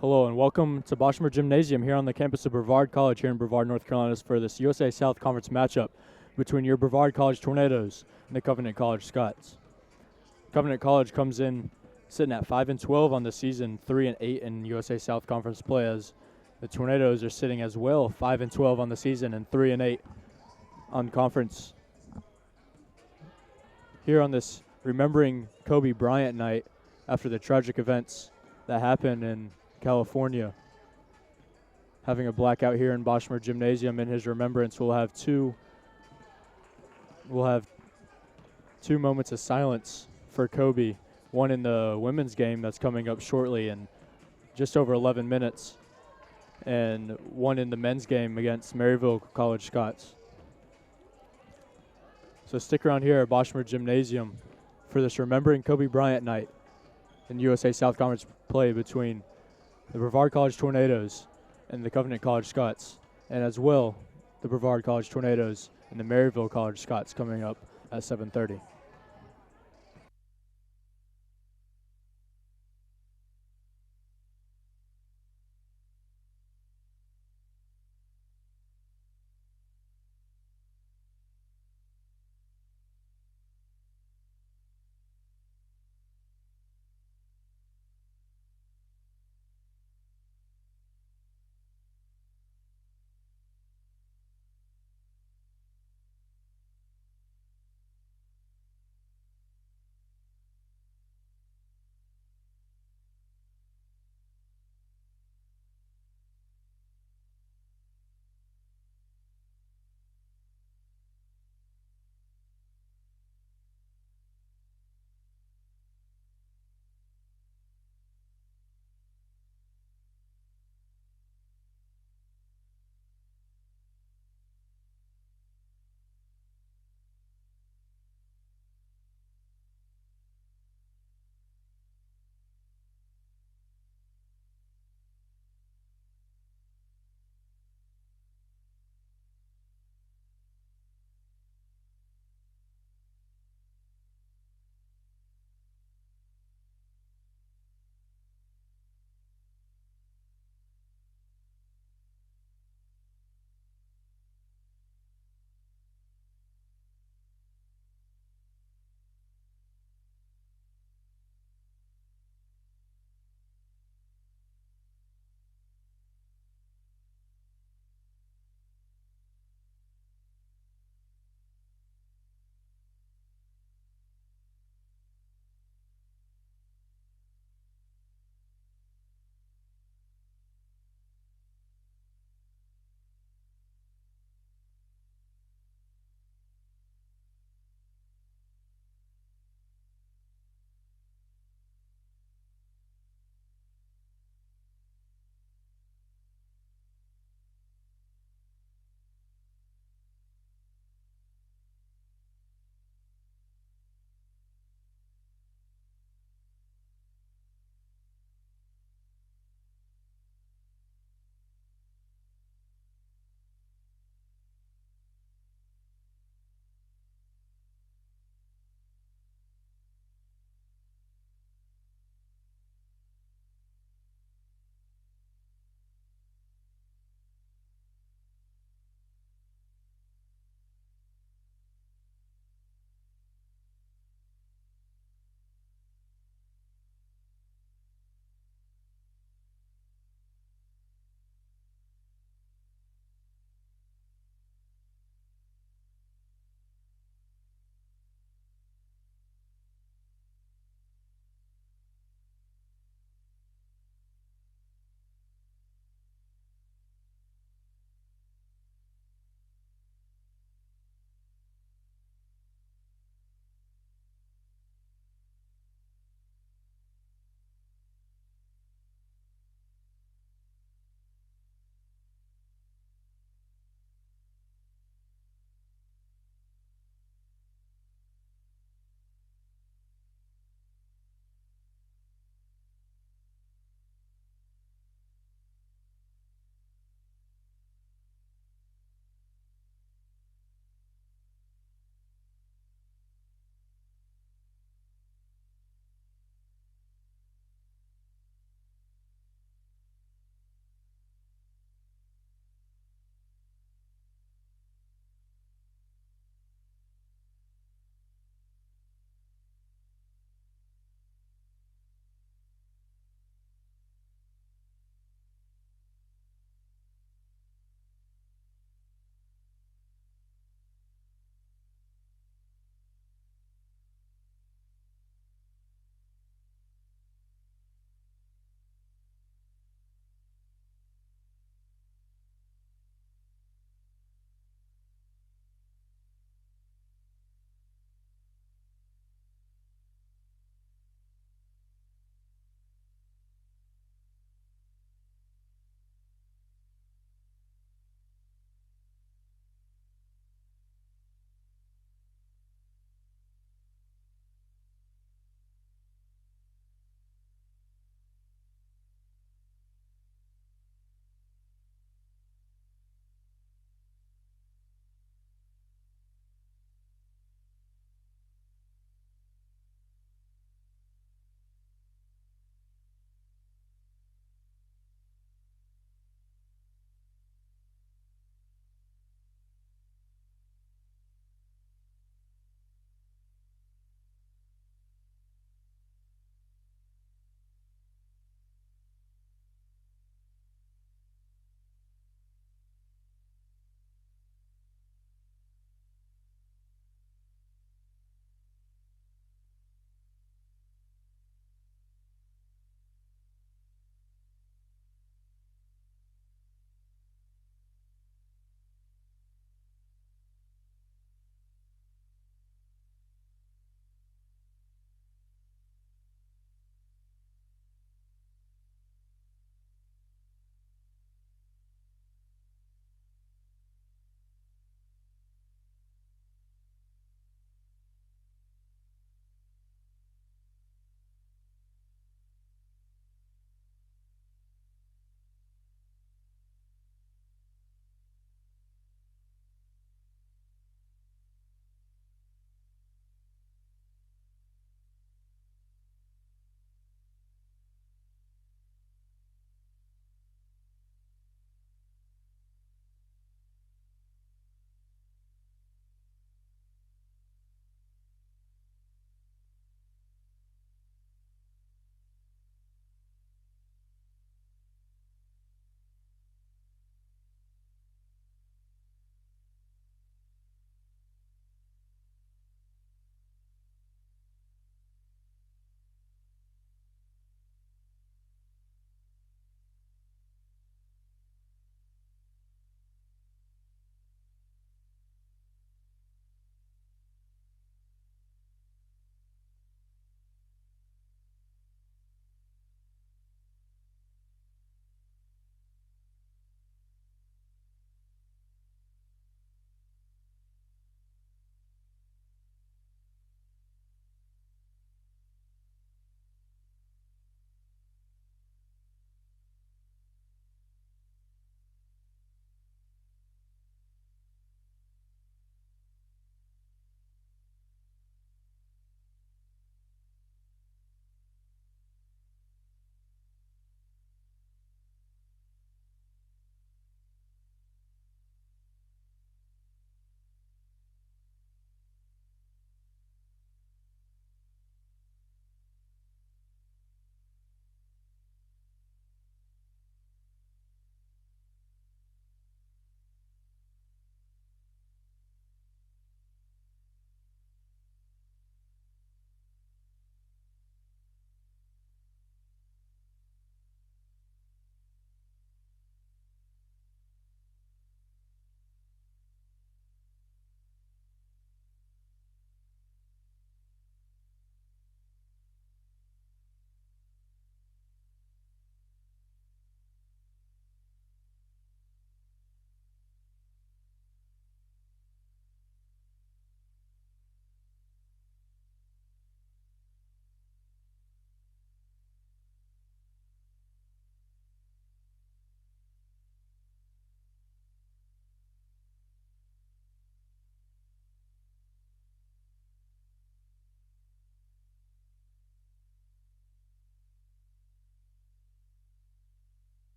Hello and welcome to Boschmer Gymnasium here on the campus of Brevard College here in Brevard, North Carolina for this USA South Conference matchup between your Brevard College Tornadoes and the Covenant College Scots. Covenant College comes in sitting at 5-12 on the season, 3-8 in USA South Conference play, as the Tornadoes are sitting as well, 5-12 on the season and 3-8 on conference. Here on this Remembering Kobe Bryant night after the tragic events that happened in California. Having a blackout here in Boschmer Gymnasium in his remembrance. We'll have two moments of silence for Kobe. One in the women's game that's coming up shortly in just over 11 minutes, and one in the men's game against Maryville College Scots. So stick around here at Boschmer Gymnasium for this Remembering Kobe Bryant night in USA South Conference play between the Brevard College Tornadoes and the Covenant College Scots, and as well the Brevard College Tornadoes and the Maryville College Scots coming up at 7:30.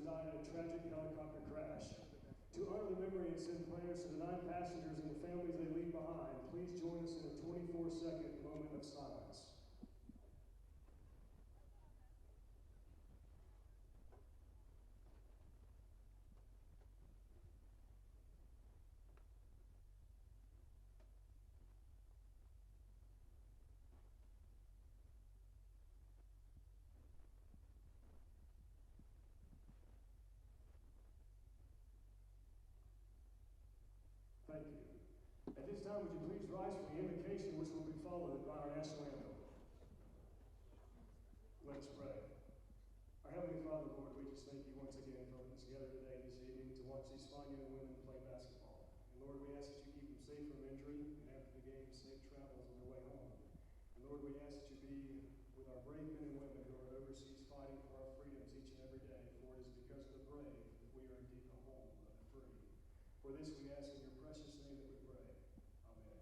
died in a tragic helicopter crash. To honor the memory and send prayers to the 9 passengers and the families they leave behind, please join us in a 24-second moment of silence. Thank you. At this time, would you please rise for the invocation, which will be followed by our national anthem. Let us pray. Our Heavenly Father, Lord, we just thank you once again for bringing us together today, this evening, to watch these fine young women play basketball. And Lord, we ask that you keep them safe from injury, and after the game, safe travels on their way home. And Lord, we ask that you be with our brave men and women who are overseas fighting for our freedoms each and every day, for it is because of the brave that we are indeed the home of the free. For this we ask in your precious name that we pray. Amen.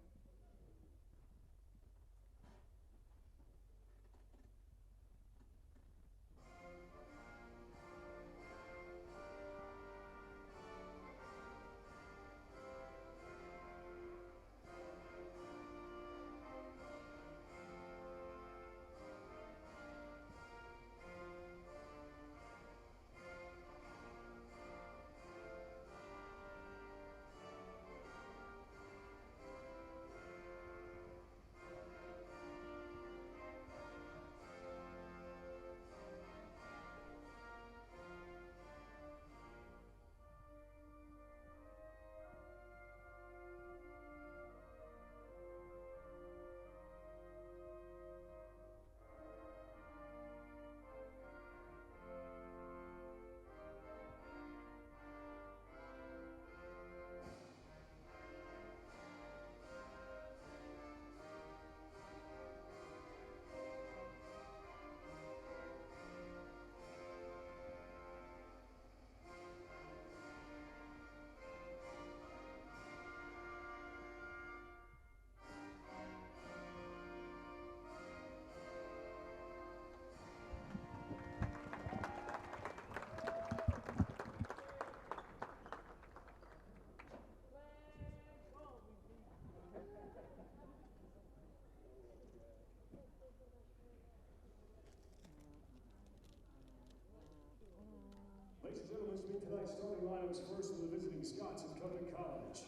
Ladies and gentlemen, let's meet tonight's starting lineups. First of the visiting Scots of Covenant College.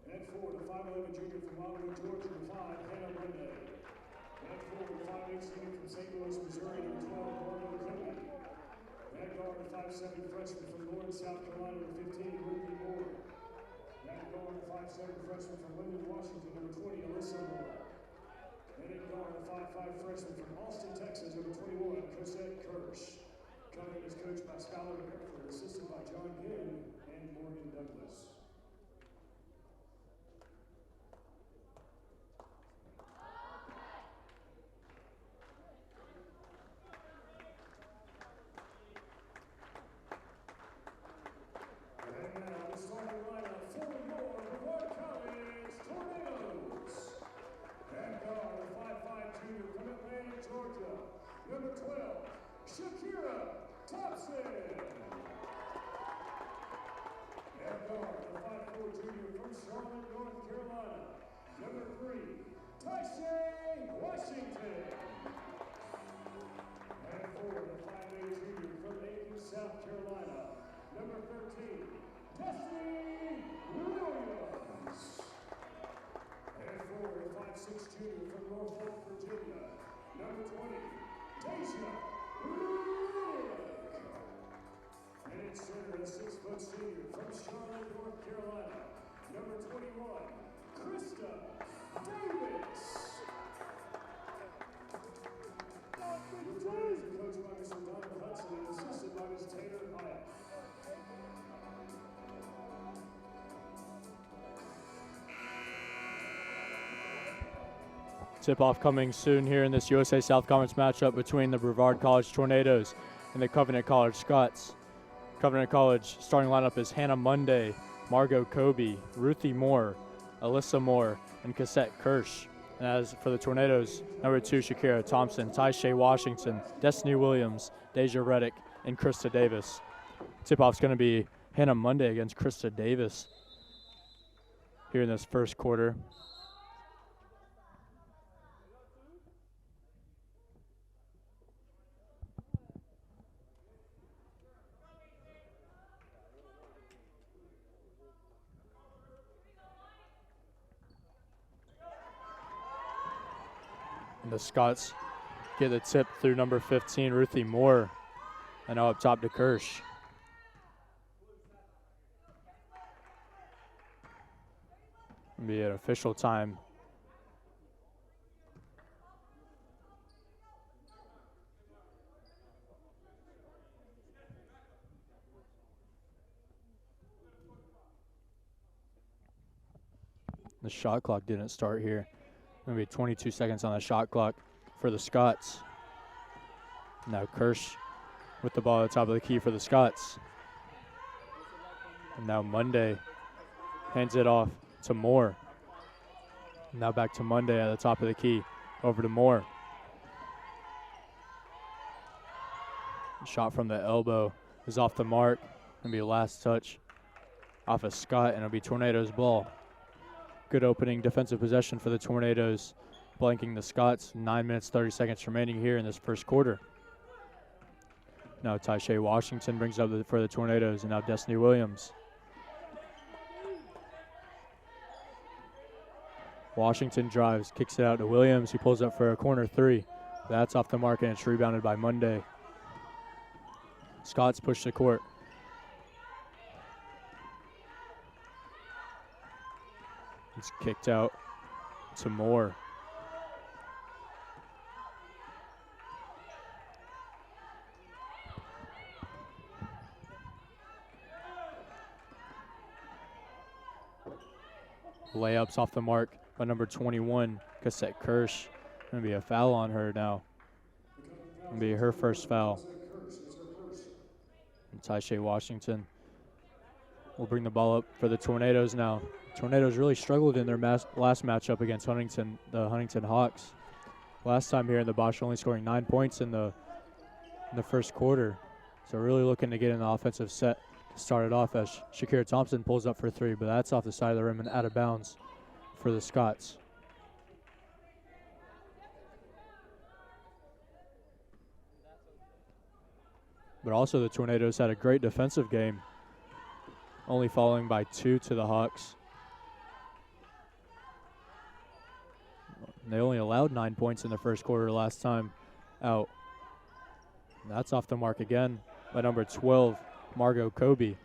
And at 4, the 5'11 junior from Wildwood, Georgia, number 5, Hannah Monday. And at 4, the 5'8 senior from St. Louis, Missouri, number 12, Margot Cody. And at guard, the 5'7 freshman from Lawrence, South Carolina, number 15, Ruthie Moore. And at guard, the 5'7 freshman from Linden, Washington, number 20, Alyssa Moore. And at guard, the 5'5 freshman from Austin, Texas, number 21, Cosette Kirsch. Covenant is coached by Skylar Bearford, assisted by John Ginn and Morgan Douglas. And now the starting lineup for your Brevard College Tornadoes. And guard, the 5'5 junior from Atlanta, Georgia, number 12, Shakira Thompson. And guard, the 5'4 junior from Charlotte, North Carolina, number 3, Taisha Washington. And 4, the 5'8 junior from Aiken, South Carolina, number 13, Destiny Williams. And 4, the 5'6 junior from Norfolk, Virginia, number 20, Taisha and in center, a 6-foot senior from Charlotte, North Carolina, number 21, Krista Davis. The Giants are coached by Mr. Donald Hudson and assisted by Ms. Taylor Hyatt. Tip-off coming soon here in this USA South Conference matchup between the Brevard College Tornadoes and the Covenant College Scots. Covenant College starting lineup is Hannah Monday, Margot Kobe, Ruthie Moore, Alyssa Moore, and Cassette Kirsch. And as for the Tornadoes, number 2, Shakira Thompson, Taisha Washington, Destiny Williams, Deja Reddick, and Krista Davis. Tip-off's going to be Hannah Monday against Krista Davis here in this first quarter. And the Scots get the tip through number 15, Ruthie Moore. And now up top to Kirsch. It'll be an official time. The shot clock didn't start here. Going to be 22 seconds on the shot clock for the Scots. Now Kirsch with the ball at the top of the key for the Scots. And now Monday hands it off to Moore. Now back to Monday at the top of the key. Over to Moore. Shot from the elbow is off the mark. Going to be a last touch off of Scott, and it'll be Tornadoes ball. Good opening defensive possession for the Tornadoes, blanking the Scots. 9 minutes, 30 seconds remaining here in this first quarter. Now Taisha Washington brings up for the Tornadoes, and now Destiny Williams. Washington drives, kicks it out to Williams, who pulls up for a corner three. That's off the mark, and it's rebounded by Monday. Scots push the court. It's kicked out to Moore. Layups off the mark by number 21, Cassette Kirsch. Going to be a foul on her now. Going to be her first foul. And Taisha Washington will bring the ball up for the Tornadoes now. Tornadoes really struggled in their last matchup against the Huntington Hawks. Last time here in the Bosch, only scoring 9 points in the first quarter. So really looking to get in the offensive set to start it off as Shakira Thompson pulls up for three, but that's off the side of the rim and out of bounds for the Scots. But also the Tornadoes had a great defensive game, only falling by 2 to the Hawks. They only allowed 9 points in the first quarter last time out. And that's off the mark again by number 12, Margot Kobe.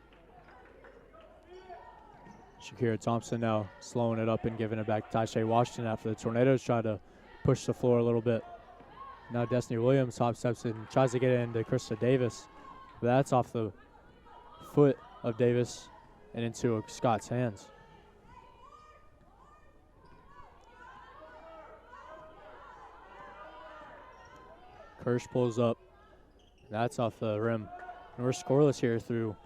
Shakira Thompson now slowing it up and giving it back to Taisha Washington after the Tornadoes try to push the floor a little bit. Now Destiny Williams top steps and tries to get it into Krista Davis. But that's off the foot of Davis and into Scott's hands. Kirsch pulls up. That's off the rim. And we're scoreless here through.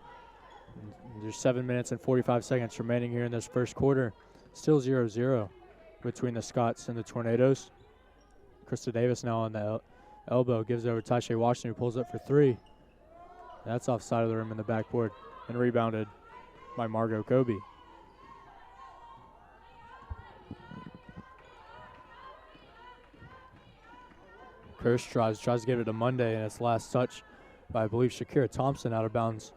There's 7 minutes and 45 seconds remaining here in this first quarter. Still 0-0 between the Scots and the Tornadoes. Krista Davis now on the elbow. Gives it over to Taisha Washington, who pulls up for three. That's off side of the rim in the backboard and rebounded by Margot Kobe. Kirsch tries to give it to Monday, and it's last touch by, I believe, Shakira Thompson out of bounds.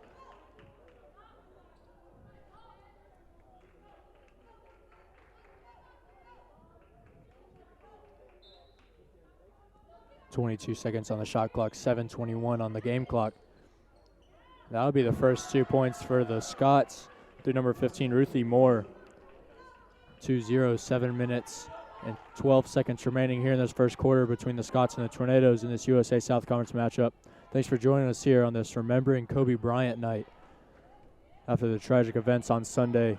.22 seconds on the shot clock, 7:21 on the game clock. That'll be the first 2 points for the Scots through number 15, Ruthie Moore. 2-0, 7 minutes and 12 seconds remaining here in this first quarter between the Scots and the Tornadoes in this USA South Conference matchup. Thanks for joining us here on this Remembering Kobe Bryant night after the tragic events on Sunday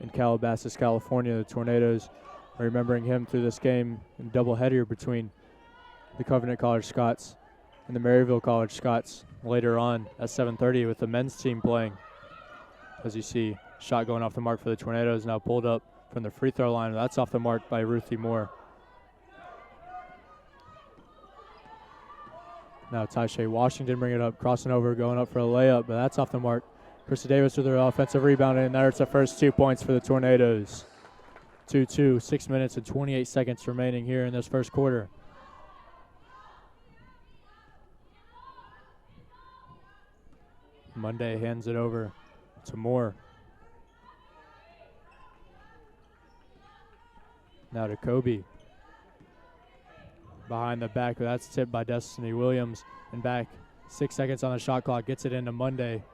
in Calabasas, California. The Tornadoes are remembering him through this game in doubleheader between the Covenant College Scots and the Maryville College Scots later on at 7:30 with the men's team playing. As you see, shot going off the mark for the Tornadoes, now pulled up from the free throw line. That's off the mark by Ruthie Moore. Now Taisha Washington bring it up, crossing over, going up for a layup, but that's off the mark. Krista Davis with her offensive rebound, and there's the first 2 points for the Tornadoes. 2-2, 6 minutes and 28 seconds remaining here in this first quarter. Monday hands it over to Moore. Now to Kobe. Behind the back, but that's tipped by Destiny Williams. And back, 6 seconds on the shot clock, gets it into Monday.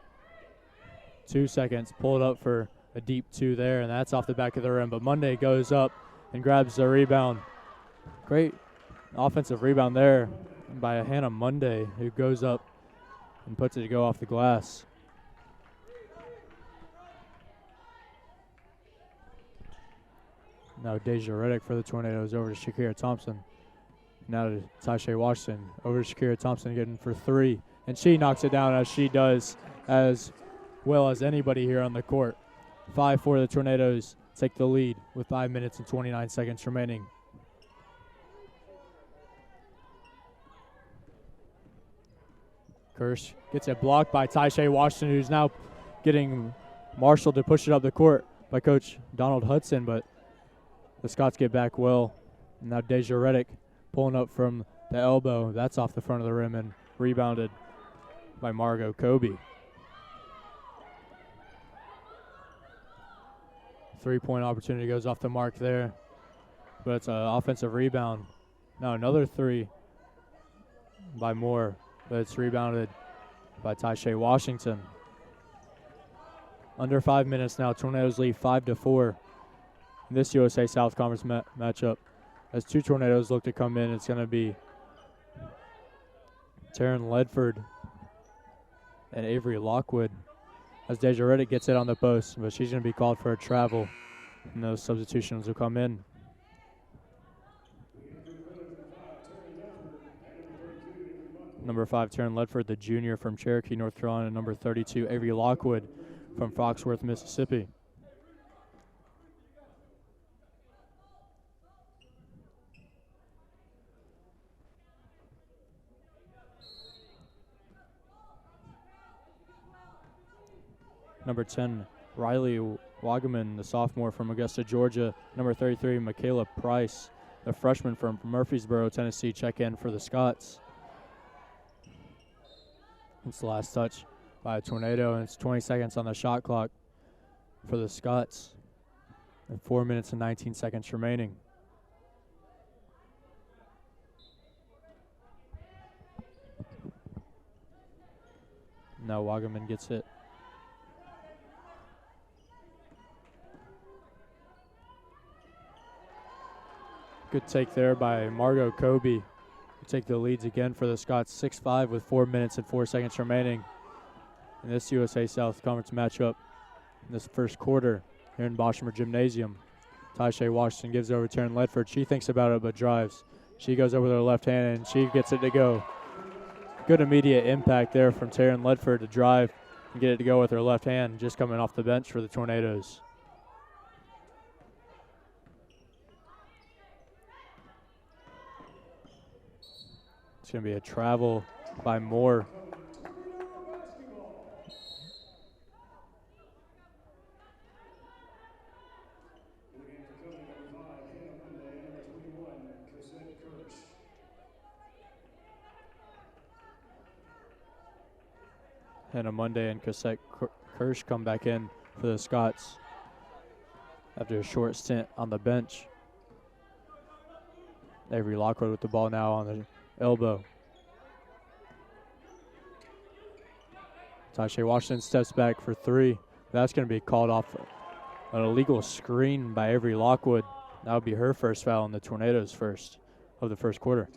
2 seconds, pull it up for a deep two there, and that's off the back of the rim. But Monday goes up and grabs the rebound. Great offensive rebound there by Hannah Monday, who goes up and puts it to go off the glass. Now Deja Reddick for the Tornadoes over to Shakira Thompson. Now to Taisha Washington over to Shakira Thompson getting for three. And she knocks it down as she does as well as anybody here on the court. 5-4 the Tornadoes take the lead with 5 minutes and 29 seconds remaining. Kirsch gets it blocked by Taisha Washington, who's now getting marshaled to push it up the court by Coach Donald Hudson, but the Scots get back well. And now Deja Reddick pulling up from the elbow. That's off the front of the rim and rebounded by Margot Kobe. 3-point opportunity goes off the mark there, but it's an offensive rebound. Now another three by Moore, but it's rebounded by Taisha Washington. Under 5 minutes now, Tornadoes lead 5-4 in this USA South Conference matchup. As two Tornadoes look to come in, it's going to be Taryn Ledford and Avery Lockwood. As Deja Reddick gets it on the post, but she's going to be called for a travel, and those substitutions will come in. Number 5, Taryn Ledford, the junior from Cherokee, North Carolina. Number 32, Avery Lockwood from Foxworth, Mississippi. Number 10, Riley Wagaman, the sophomore from Augusta, Georgia. Number 33, Michaela Price, the freshman from Murfreesboro, Tennessee, check in for the Scots. It's the last touch by a Tornado, and it's 20 seconds on the shot clock for the Scots. And 4 minutes and 19 seconds remaining. Now Wagaman gets it. Good take there by Margot Kobe to take the leads again for the Scots. 6-5 with 4 minutes and 4 seconds remaining in this USA South Conference matchup in this first quarter here in Boschmer Gymnasium. Taisha Washington gives over to Taryn Ledford. She thinks about it but drives. She goes over with her left hand and she gets it to go. Good immediate impact there from Taryn Ledford to drive and get it to go with her left hand, just coming off the bench for the Tornadoes. It's going to be a travel by Moore. Hannah Monday and Cassette Kirsch come back in for the Scots after a short stint on the bench. Avery Lockwood with the ball now on the elbow. Taisha Washington steps back for three. That's going to be called off an illegal screen by Avery Lockwood. That would be her first foul in the Tornadoes' first of the first quarter.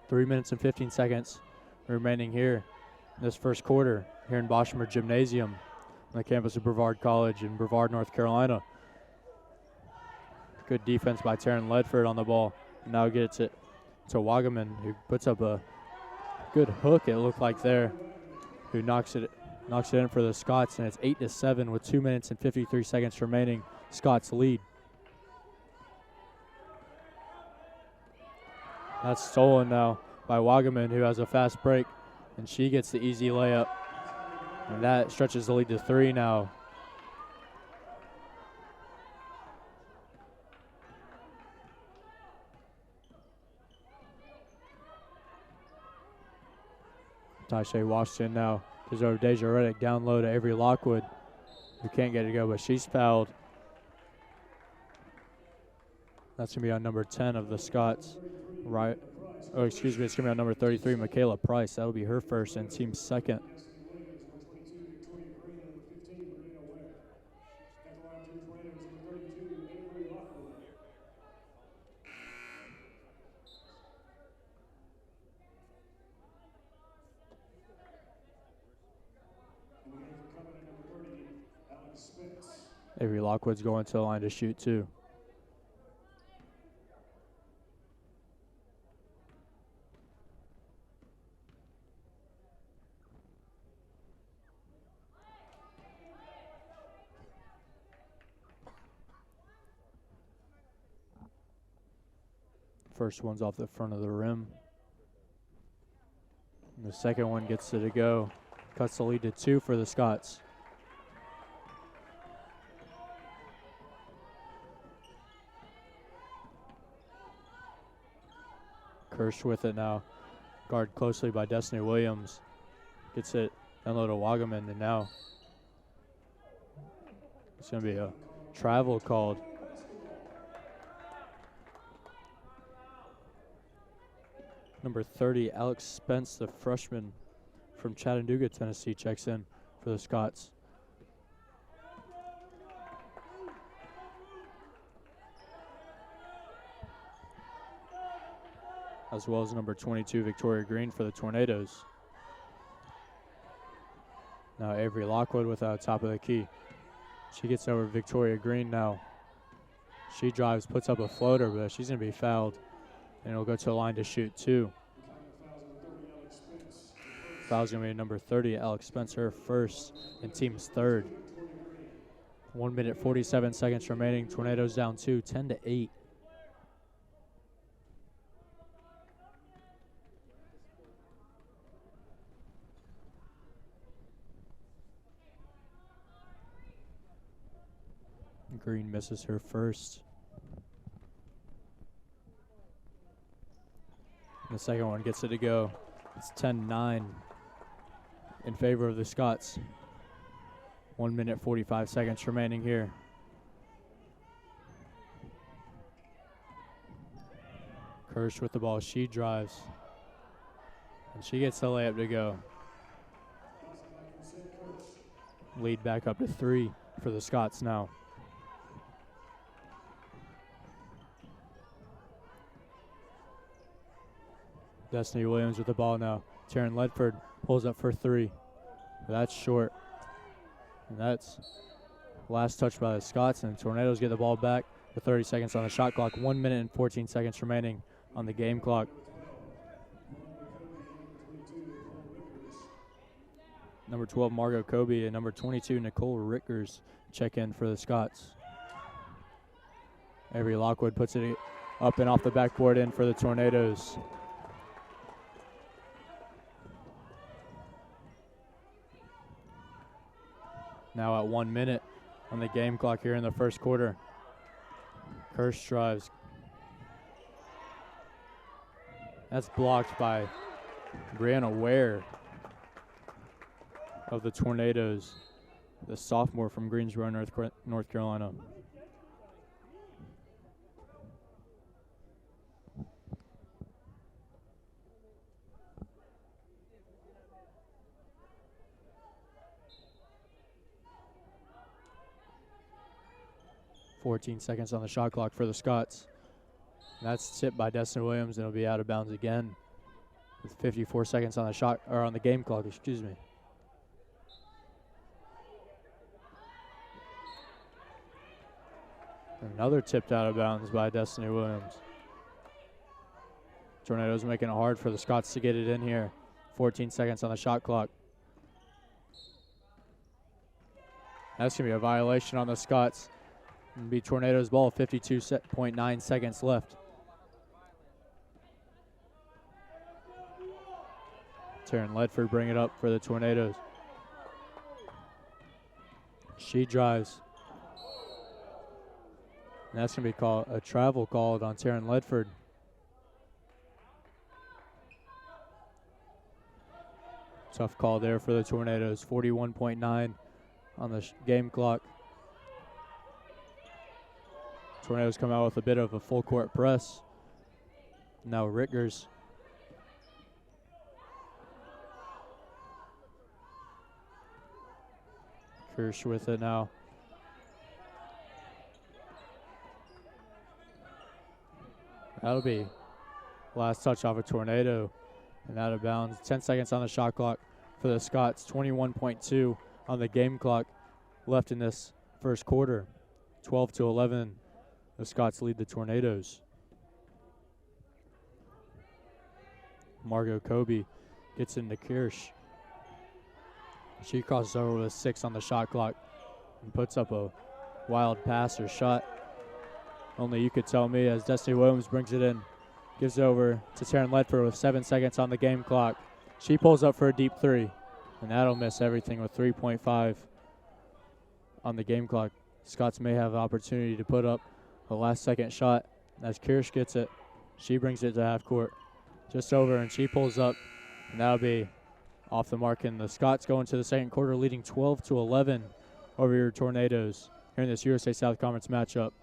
3 minutes and 15 seconds remaining here in this first quarter here in Boschmer Gymnasium on the campus of Brevard College in Brevard, North Carolina. Good defense by Taryn Ledford on the ball. Now gets it to Wagaman, who puts up a good hook, it looked like there, who knocks it in for the Scots, and it's 8-7 with 2 minutes and 53 seconds remaining. Scots lead. That's stolen now by Wagaman, who has a fast break, and she gets the easy layup. And that stretches the lead to 3 now. Tasha Washington now gives over Deja Reddick down low to Avery Lockwood, who can't get it to go, but she's fouled. That's going to be on number 10 of the Scots. Right. Oh, excuse me, it's going to be on number 33, Michaela Price. That'll be her first and team's second. Avery Lockwood's going to the line to shoot too. First one's off the front of the rim. And the second one gets it to go. Cuts the lead to 2 for the Scots. Kirsch with it now. Guarded closely by Destiny Williams. Gets it down low to Wagaman, and now it's going to be a travel called. Number 30, Alex Spence, the freshman from Chattanooga, Tennessee, checks in for the Scots. As well as number 22, Victoria Green for the Tornadoes. Now Avery Lockwood without top of the key. She gets over Victoria Green now. She drives, puts up a floater, but she's going to be fouled. And it'll go to the line to shoot 2. Foul's going to be number 30, Alex Spencer, first and team's third. 1 minute, 47 seconds remaining. Tornadoes down 2, 10-8. Green misses her first. The second one gets it to go. It's 10-9 in favor of the Scots. 1 minute, 45 seconds remaining here. Kirsch with the ball. She drives. And she gets the layup to go. Lead back up to 3 for the Scots now. Destiny Williams with the ball now. Taryn Ledford pulls up for 3. That's short. And that's last touch by the Scots, and the Tornadoes get the ball back with 30 seconds on the shot clock. 1 minute and 14 seconds remaining on the game clock. Number 12, Margot Kobe, and number 22, Nicole Rickers check in for the Scots. Avery Lockwood puts it up and off the backboard in for the Tornadoes. Now at 1 minute on the game clock here in the first quarter. Kirsch drives. That's blocked by Brianna Ware of the Tornadoes, the sophomore from Greensboro, North Carolina. .14 seconds on the shot clock for the Scots. And that's tipped by Destiny Williams, and it'll be out of bounds again with 54 seconds on the shot or on the game clock. Excuse me. Another tipped out of bounds by Destiny Williams. Tornadoes making it hard for the Scots to get it in here. 14 seconds on the shot clock. That's going to be a violation on the Scots. It'll be Tornadoes ball, 52.9 seconds left. Taryn Ledford bring it up for the Tornadoes. She drives. And that's going to be called a travel called on Taryn Ledford. Tough call there for the Tornadoes. 41.9 on the game clock. Tornadoes come out with a bit of a full court press. Now Rickers. Kirsch with it now. That'll be last touch off a Tornado and out of bounds. 10 seconds on the shot clock for the Scots. 21.2 on the game clock left in this first quarter. 12-11, the Scots lead the Tornadoes. Margot Kobe gets into Kirsch. She crosses over with 6 on the shot clock and puts up a wild pass or shot. Only you could tell me as Destiny Williams brings it in. Gives it over to Taryn Ledford with 7 seconds on the game clock. She pulls up for a deep 3, and that'll miss everything with 3.5 on the game clock. Scots may have an opportunity to put up a last-second shot as Kirsch gets it. She brings it to half court. Just over, and she pulls up, and that'll be off the mark. And the Scots go into the second quarter leading 12-11 over your Tornadoes here in this USA South Conference matchup.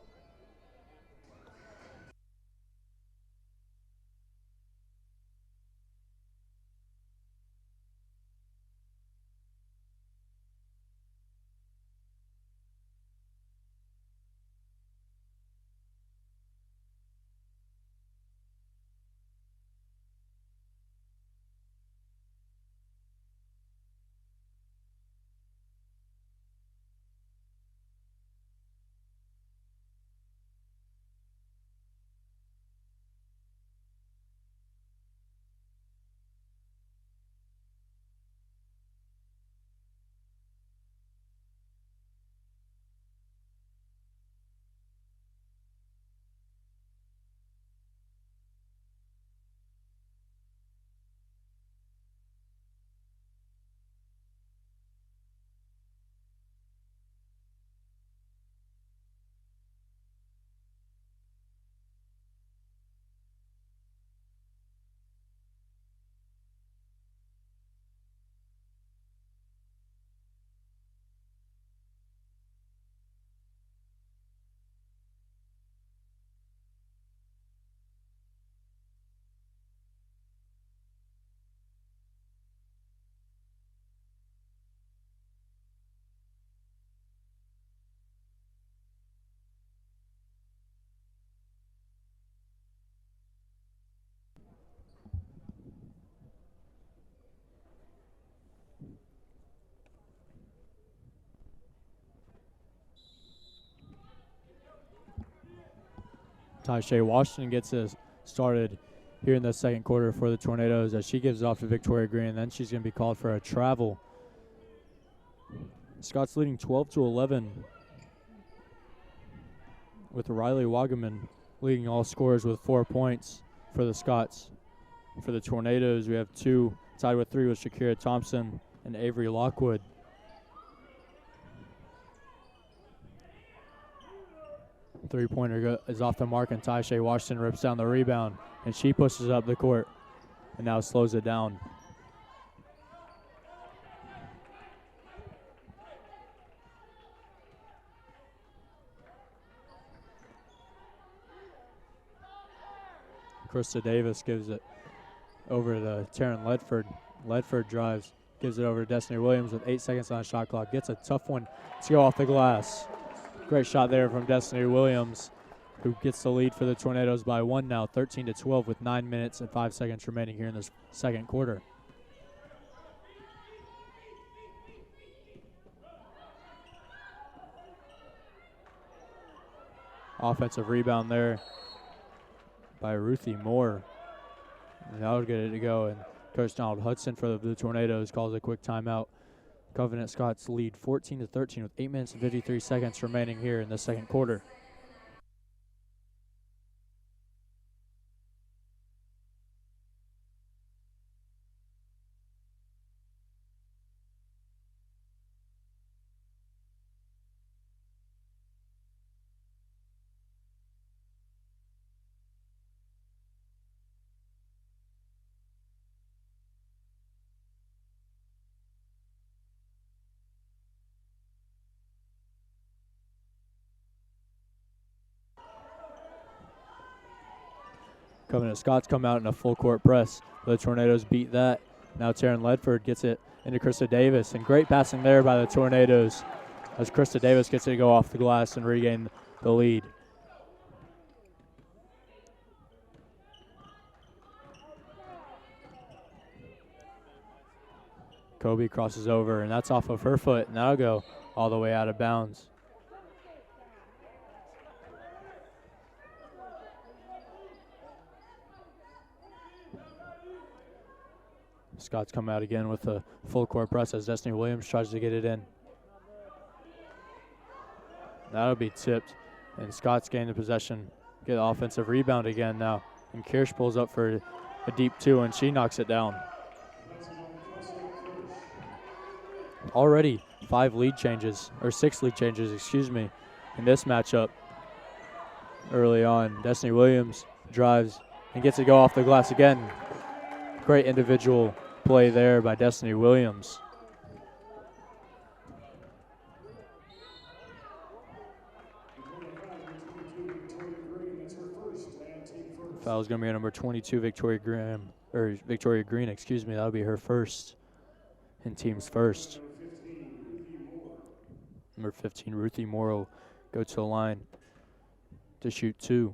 Taisha Washington gets us started here in the second quarter for the Tornadoes as she gives it off to Victoria Green, and then she's going to be called for a travel. Scots leading 12-11 with Riley Wagaman leading all scorers with 4 points for the Scots. For the Tornadoes, we have 2 tied with 3 with Shakira Thompson and Avery Lockwood. Three-pointer is off the mark, and Taisha Washington rips down the rebound, and she pushes up the court and now slows it down. Krista Davis gives it over to Taryn Ledford. Ledford drives, gives it over to Destiny Williams with 8 seconds on the shot clock. Gets a tough one to go off the glass. Great shot there from Destiny Williams, who gets the lead for the Tornadoes by 1 now, 13-12 with 9 minutes and 5 seconds remaining here in this second quarter. Offensive rebound there by Ruthie Moore. And that'll get it to go. And Coach Donald Hudson for the Tornadoes calls a quick timeout Covenant Scots lead 14-13 with 8 minutes and 53 seconds remaining here in the second quarter. Covenant Scots come out in a full court press. The Tornadoes beat that. Now Taryn Ledford gets it into Krista Davis, and great passing there by the Tornadoes as Krista Davis gets it to go off the glass and regain the lead. Kobe crosses over, and that's off of her foot, and that'll go all the way out of bounds. Scots come out again with a full court press as Destiny Williams tries to get it in. That'll be tipped, and Scots gain the possession. Get the offensive rebound again now, and Kirsch pulls up for a deep two, and she knocks it down. Already 6 lead changes, in this matchup early on. Destiny Williams drives and gets it to go off the glass again. Great individual play there by Destiny Williams. Foul is going to be on number 22, Victoria Green. That'll be her first and team's first. Number 15, Ruthie Morrow, go to the line to shoot 2.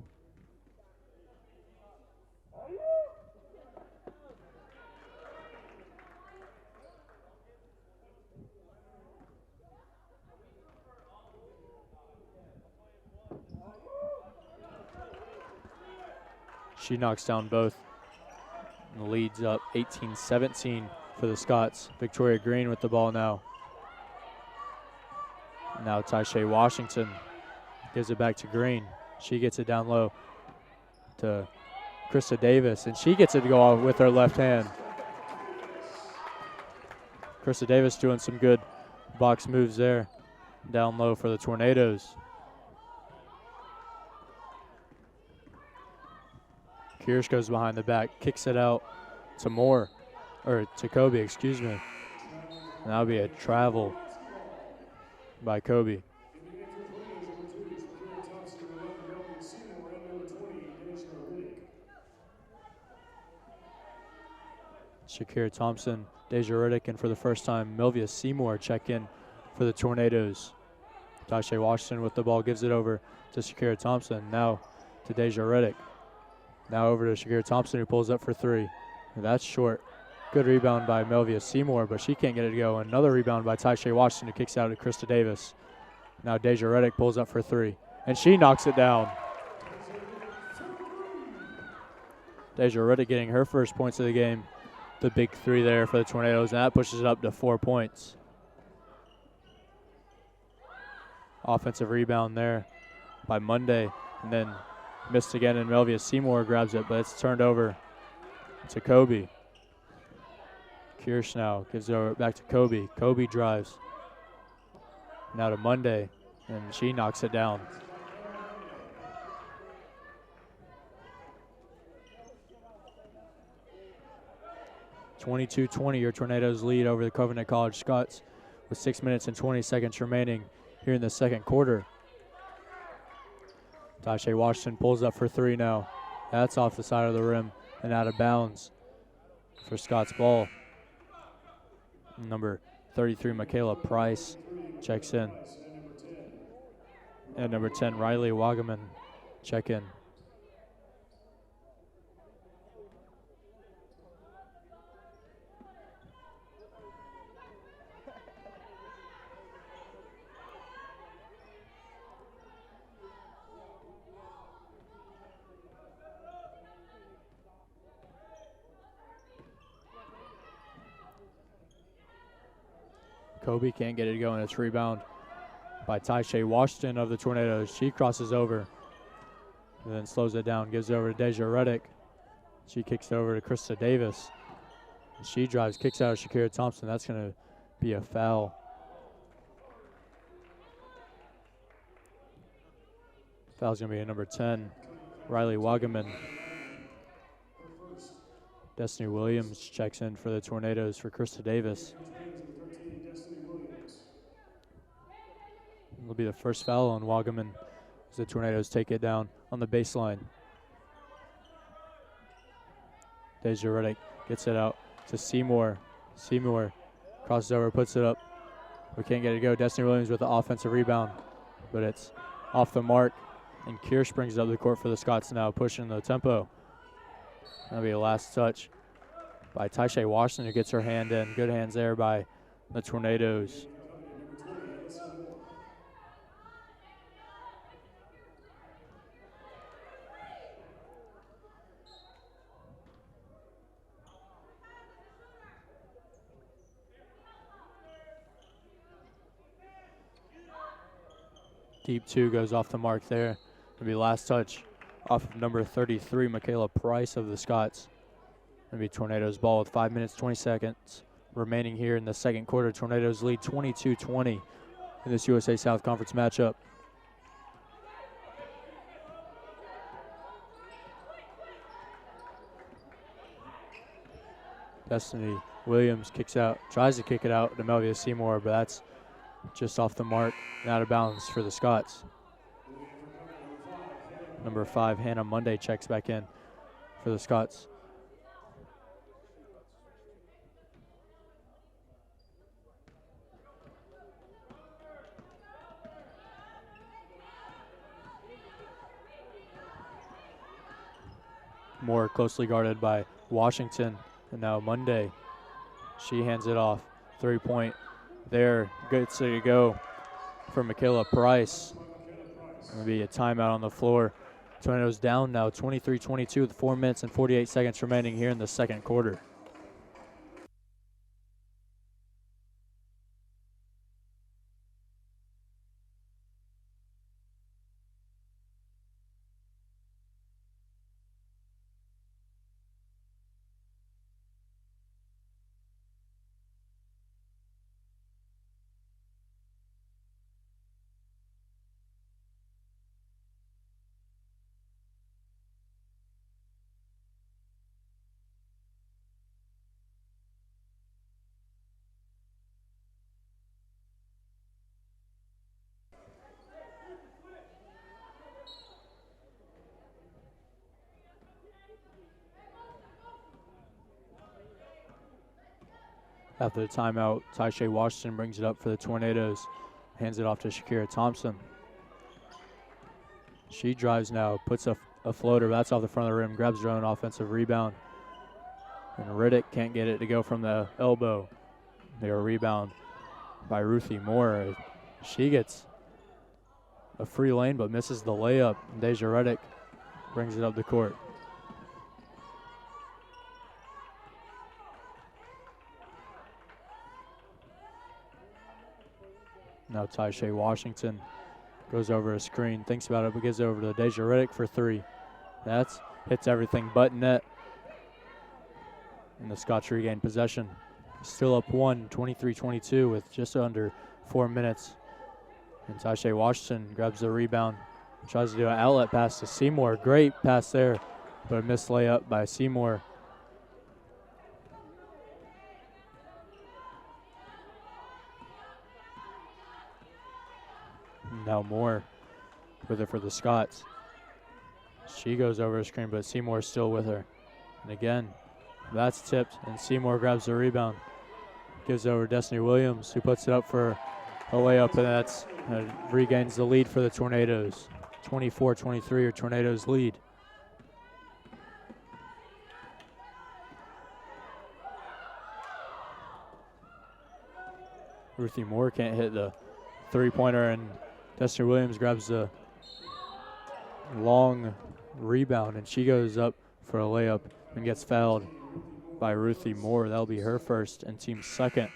She knocks down both. And the lead's up 18-17 for the Scots. Victoria Green with the ball now. Now Taisha Washington gives it back to Green. She gets it down low to Krista Davis, and she gets it to go off with her left hand. Krista Davis doing some good box moves there down low for the Tornadoes. Kirsch goes behind the back, kicks it out to Kobe, And that'll be a travel by Kobe. Shakira Thompson, Deja Riddick, and for the first time, Melvia Seymour check in for the Tornadoes. Tasha Washington with the ball, gives it over to Shakira Thompson, now to Deja Riddick. Now over to Shakira Thompson, who pulls up for 3. And that's short. Good rebound by Melvia Seymour, but she can't get it to go. Another rebound by Taisha Washington, who kicks out to Krista Davis. Now Deja Riddick pulls up for 3, and she knocks it down. Deja Riddick getting her first points of the game. The big 3 there for the Tornadoes, and that pushes it up to 4 points. Offensive rebound there by Monday, and then missed again, and Melvia Seymour grabs it, but it's turned over to Kobe. Kirsch now gives it over back to Kobe. Kobe drives. Now to Monday, and she knocks it down. (22-20) your Tornadoes lead over the Covenant College Scots with 6 minutes and 20 seconds remaining here in the second quarter. Tasha Washington pulls up for 3 now. That's off the side of the rim and out of bounds for Scott's ball. Number 33, Michaela Price, checks in. And number 10, Riley Wagaman, check in. Kobe can't get it going. It's rebound by Taisha Washington of the Tornadoes. She crosses over and then slows it down, gives it over to Deja Reddick. She kicks it over to Krista Davis. She drives, kicks out of Shakira Thompson. That's going to be a foul. Foul's going to be at number 10, Riley Wagaman. Destiny Williams checks in for the Tornadoes for Krista Davis. It'll be the first foul on Wagaman as the Tornadoes take it down on the baseline. Deja Reddick gets it out to Seymour. Seymour crosses over, puts it up. We can't get it to go. Destiny Williams with the offensive rebound, but it's off the mark. And Kirsch brings it up the court for the Scots now, pushing the tempo. That'll be a last touch by Taisha Washington, who gets her hand in. Good hands there by the Tornadoes. Deep two goes off the mark there. It'll be last touch off of number 33, Michaela Price of the Scots. It'll be Tornadoes ball with 5 minutes, 20 seconds remaining here in the second quarter. Tornadoes lead 22-20 in this USA South Conference matchup. Destiny Williams kicks out, tries to kick it out to Melvia Seymour, but that's just off the mark and out of bounds for the Scots. Number 5, Hannah Monday checks back in for the Scots. More closely guarded by Washington, and now Monday. She hands it off. 3-point there, gets it to go for Michaela Price. Going to be a timeout on the floor. Tornadoes down now 23-22 with 4 minutes and 48 seconds remaining here in the second quarter. After the timeout, Taisha Washington brings it up for the Tornadoes. Hands it off to Shakira Thompson. She drives now, puts a floater. That's off the front of the rim, grabs her own offensive rebound. And Riddick can't get it to go from the elbow. Their rebound by Ruthie Moore. She gets a free lane but misses the layup. Deja Riddick brings it up the court. Now Taisha Washington goes over a screen, thinks about it, but gives it over to Deja Riddick for 3. That's hits everything but net. And the Scots regain possession. Still up 1, 23-22 with just under 4 minutes. And Taisha Washington grabs the rebound, tries to do an outlet pass to Seymour. Great pass there, but a missed layup by Seymour. Now Moore with it for the Scots. She goes over a screen, but Seymour's still with her. And again, that's tipped, and Seymour grabs the rebound. Gives it over Destiny Williams, who puts it up for a layup, and that's regains the lead for the Tornadoes. 24-23, or Tornadoes lead. Ruthie Moore can't hit the three-pointer, and Destiny Williams grabs the long rebound, and she goes up for a layup and gets fouled by Ruthie Moore. That'll be her first and team's second.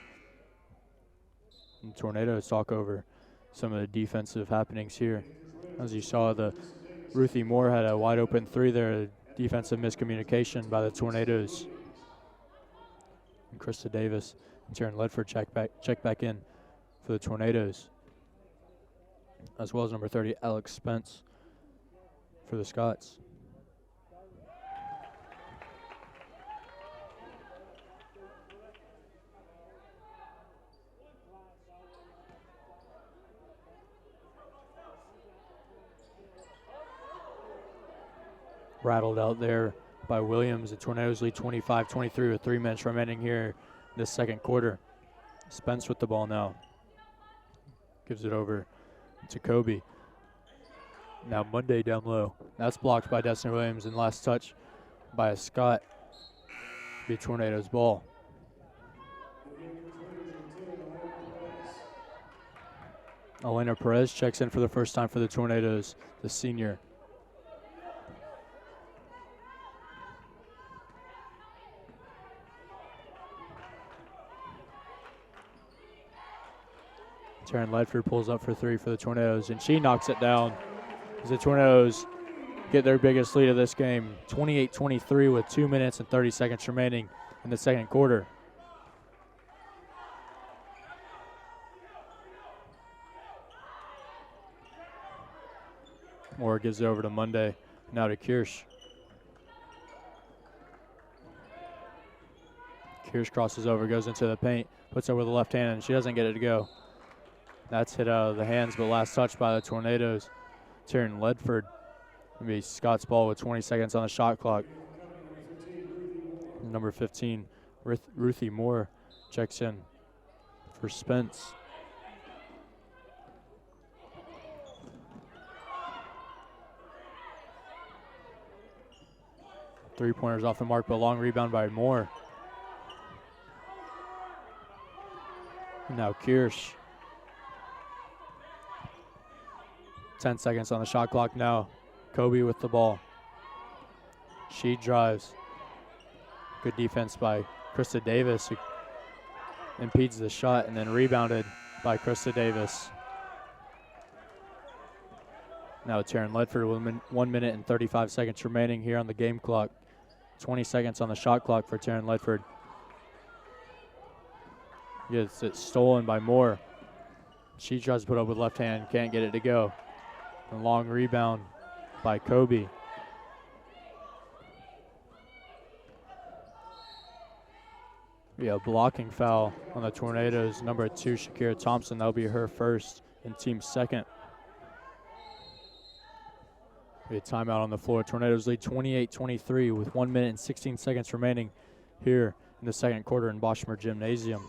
And Tornadoes talk over some of the defensive happenings here. As you saw, Ruthie Moore had a wide open three there, defensive miscommunication by the Tornadoes. And Krista Davis and Taryn Ledford check back in for the Tornadoes, as well as number 30, Alex Spence, for the Scots. Rattled out there by Williams. The Tornadoes lead 25-23 with 3 minutes remaining here in the second quarter. Spence with the ball now. Gives it over to Kobe. Now Monday down low. That's blocked by Destiny Williams, and last touch by a Scott. Be Tornadoes ball. Elena Perez checks in for the first time for the Tornadoes, the senior. Taryn Ledford pulls up for 3 for the Tornadoes, and she knocks it down as the Tornadoes get their biggest lead of this game, 28-23 with 2 minutes and 30 seconds remaining in the second quarter. Moore gives it over to Monday, now to Kirsch. Kirsch crosses over, goes into the paint, puts it with the left hand, and she doesn't get it to go. That's hit out of the hands, but last touch by the Tornadoes. Taryn Ledford. It'll be Scott's ball with 20 seconds on the shot clock. Number 15, Ruthie Moore checks in for Spence. Three-pointers off the mark, but long rebound by Moore. And now Kirsch. 10 seconds on the shot clock now. Kobe with the ball. She drives. Good defense by Krista Davis, who impedes the shot, and then rebounded by Krista Davis. Now Taryn Ledford with 1 minute and 35 seconds remaining here on the game clock. 20 seconds on the shot clock for Taryn Ledford. Gets it stolen by Moore. She tries to put up with left hand, can't get it to go. A long rebound by Kobe. A blocking foul on the Tornadoes. Number 2, Shakira Thompson. That'll be her first and team second. A timeout on the floor. Tornadoes lead 28-23 with 1 minute and 16 seconds remaining here in the second quarter in Boschmer Gymnasium.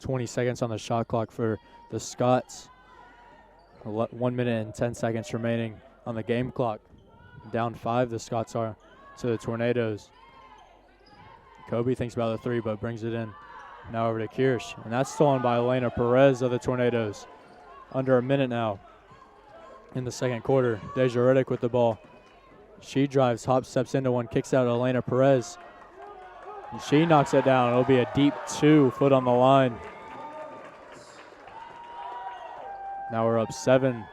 .20 seconds on the shot clock for the Scots. 1 minute and 10 seconds remaining on the game clock. Down 5 the Scots are to the Tornadoes. Kobe thinks about the 3 but brings it in. Now over to Kirsch, and that's stolen by Elena Perez of the Tornadoes. Under a minute now in the second quarter. Deja Riddick with the ball. She drives, hop steps into one, kicks out Elena Perez. And she knocks it down. It'll be a deep 2, foot on the line. Now we're up 7.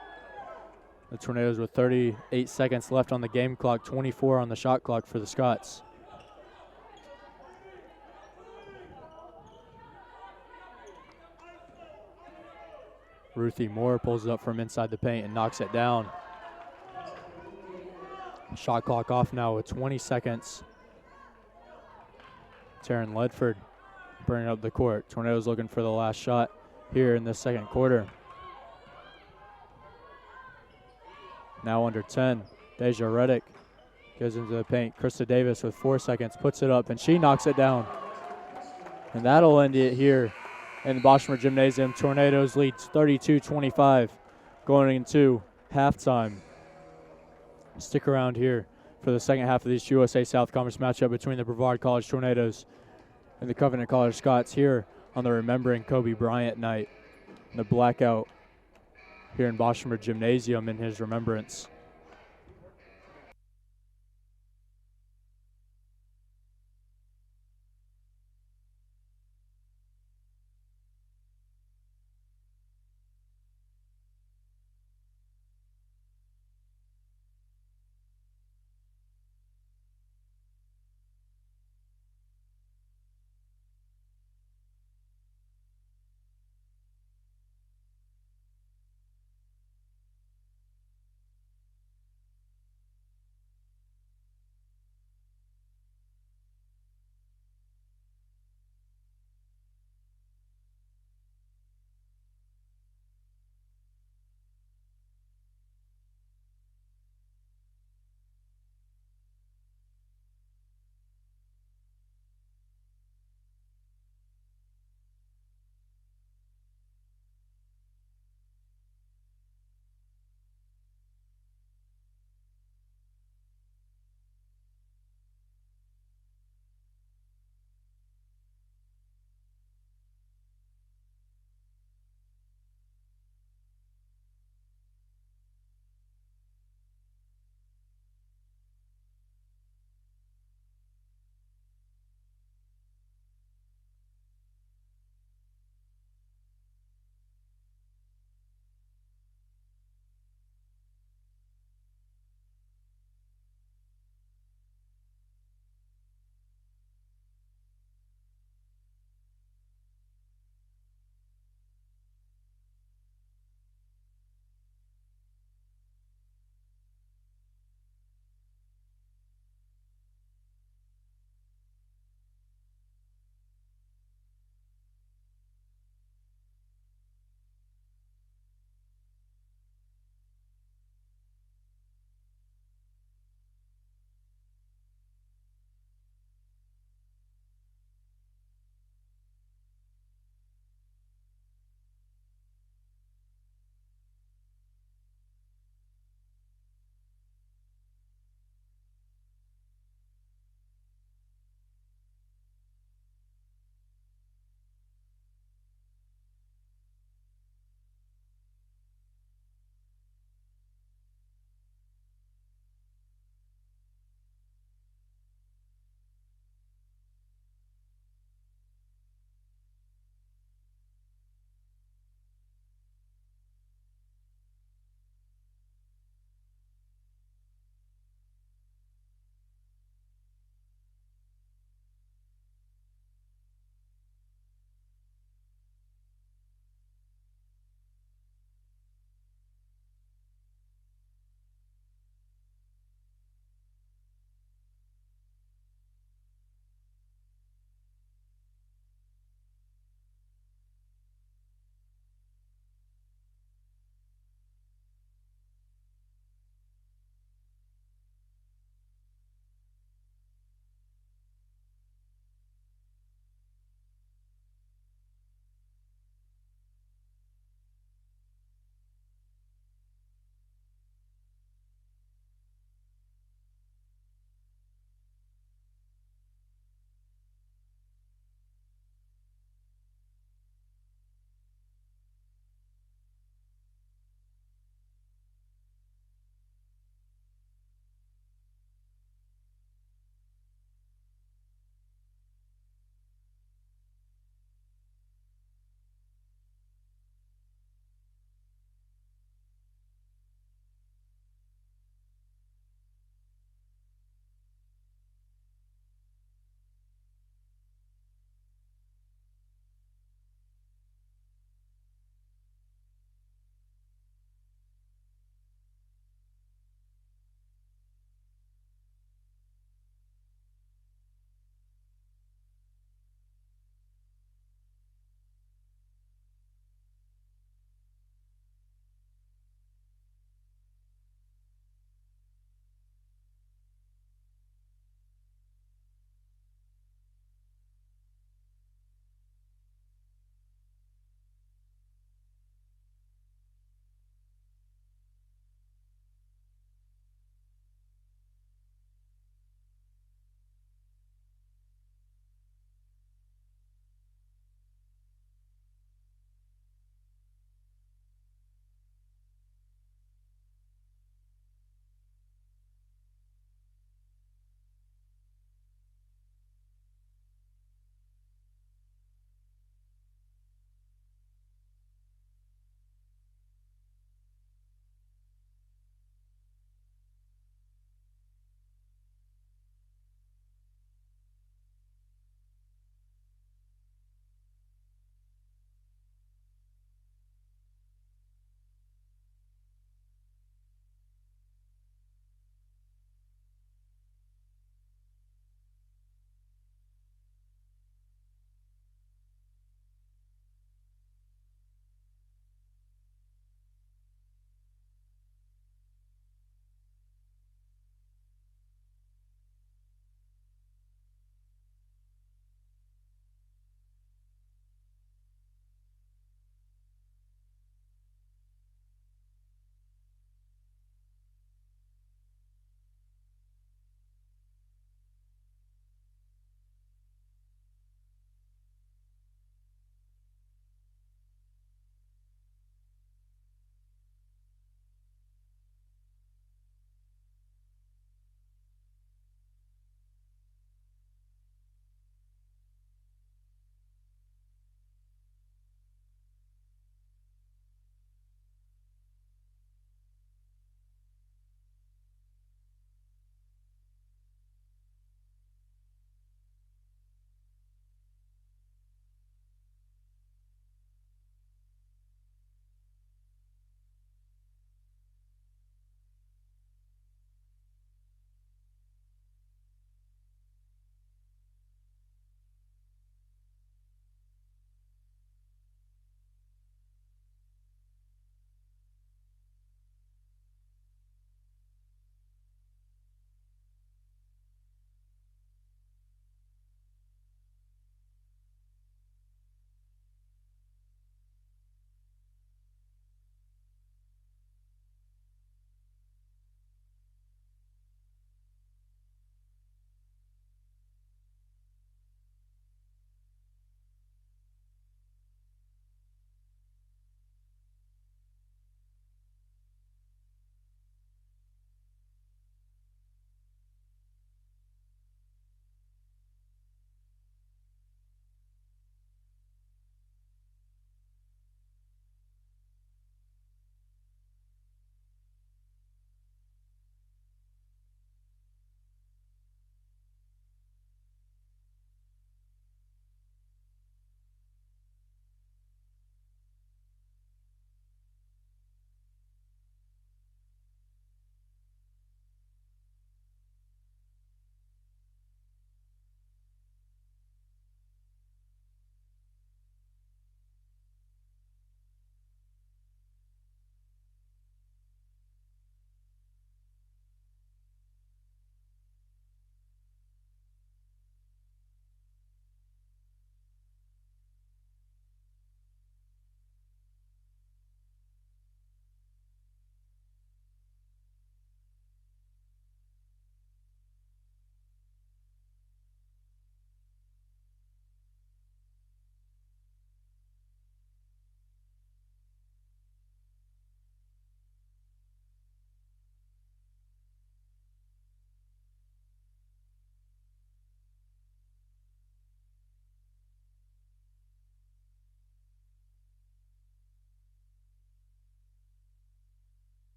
The Tornadoes with 38 seconds left on the game clock, 24 on the shot clock for the Scots. Ruthie Moore pulls it up from inside the paint and knocks it down. Shot clock off now with 20 seconds. Taryn Ledford bringing up the court. Tornadoes looking for the last shot here in the second quarter. Now under 10. Deja Reddick goes into the paint. Krista Davis with 4 seconds, puts it up, and she knocks it down. And that'll end it here in the Boschmer Gymnasium. Tornadoes leads 32-25 going into halftime. Stick around here for the second half of this USA South Conference matchup between the Brevard College Tornadoes and the Covenant College Scots here on the Remembering Kobe Bryant night. And the blackout here in Boschmer Gymnasium in his remembrance.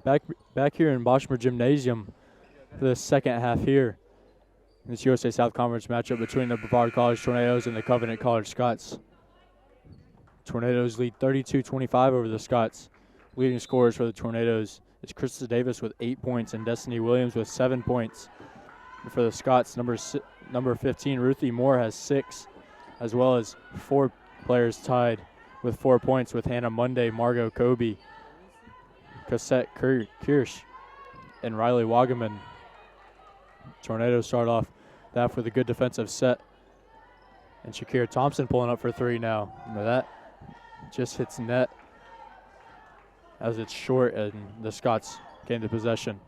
Back here in Boschmer Gymnasium for the second half here. This USA South Conference matchup between the Brevard College Tornadoes and the Covenant College Scots. Tornadoes lead 32-25 over the Scots. Leading scorers for the Tornadoes is Krista Davis with 8 points and Destiny Williams with 7 points. And for the Scots, number 15, Ruthie Moore has 6, as well as 4 players tied with 4 points with Hannah Monday, Margot Kobe, Cassette Kirsch, and Riley Wagaman. Tornadoes start off that with a good defensive set. And Shakira Thompson pulling up for 3 now. Remember that just hits net as it's short and the Scots gain the possession.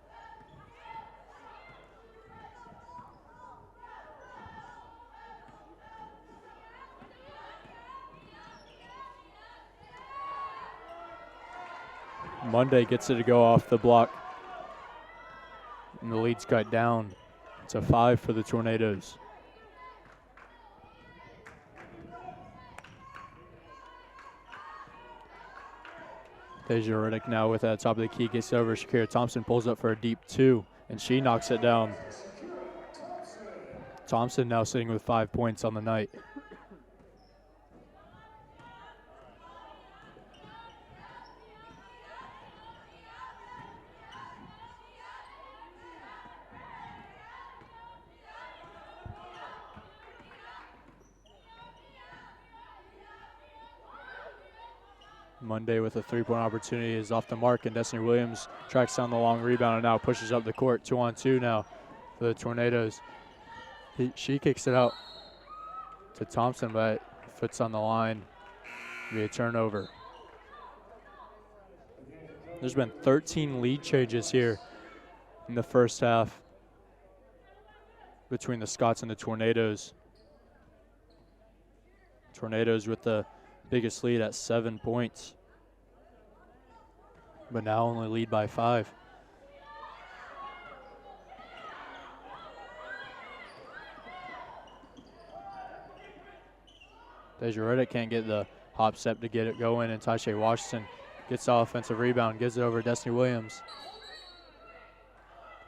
Monday gets it to go off the block. And the lead's cut down to 5 for the Tornadoes. Deja Riddick now with that top of the key, gets over. Shakira Thompson pulls up for a deep 2, and she knocks it down. Thompson now sitting with 5 points on the night. Monday with a 3-point opportunity is off the mark, and Destiny Williams tracks down the long rebound and now pushes up the court. 2-on-2 now for the Tornadoes. She kicks it out to Thompson, but foot's on the line. It'll be a turnover. There's been 13 lead changes here in the first half between the Scots and the Tornadoes. Tornadoes with the biggest lead at 7 points, but now only lead by 5. Deja Riddick can't get the hop step to get it going, and Tasha Washington gets the offensive rebound, gives it over to Destiny Williams.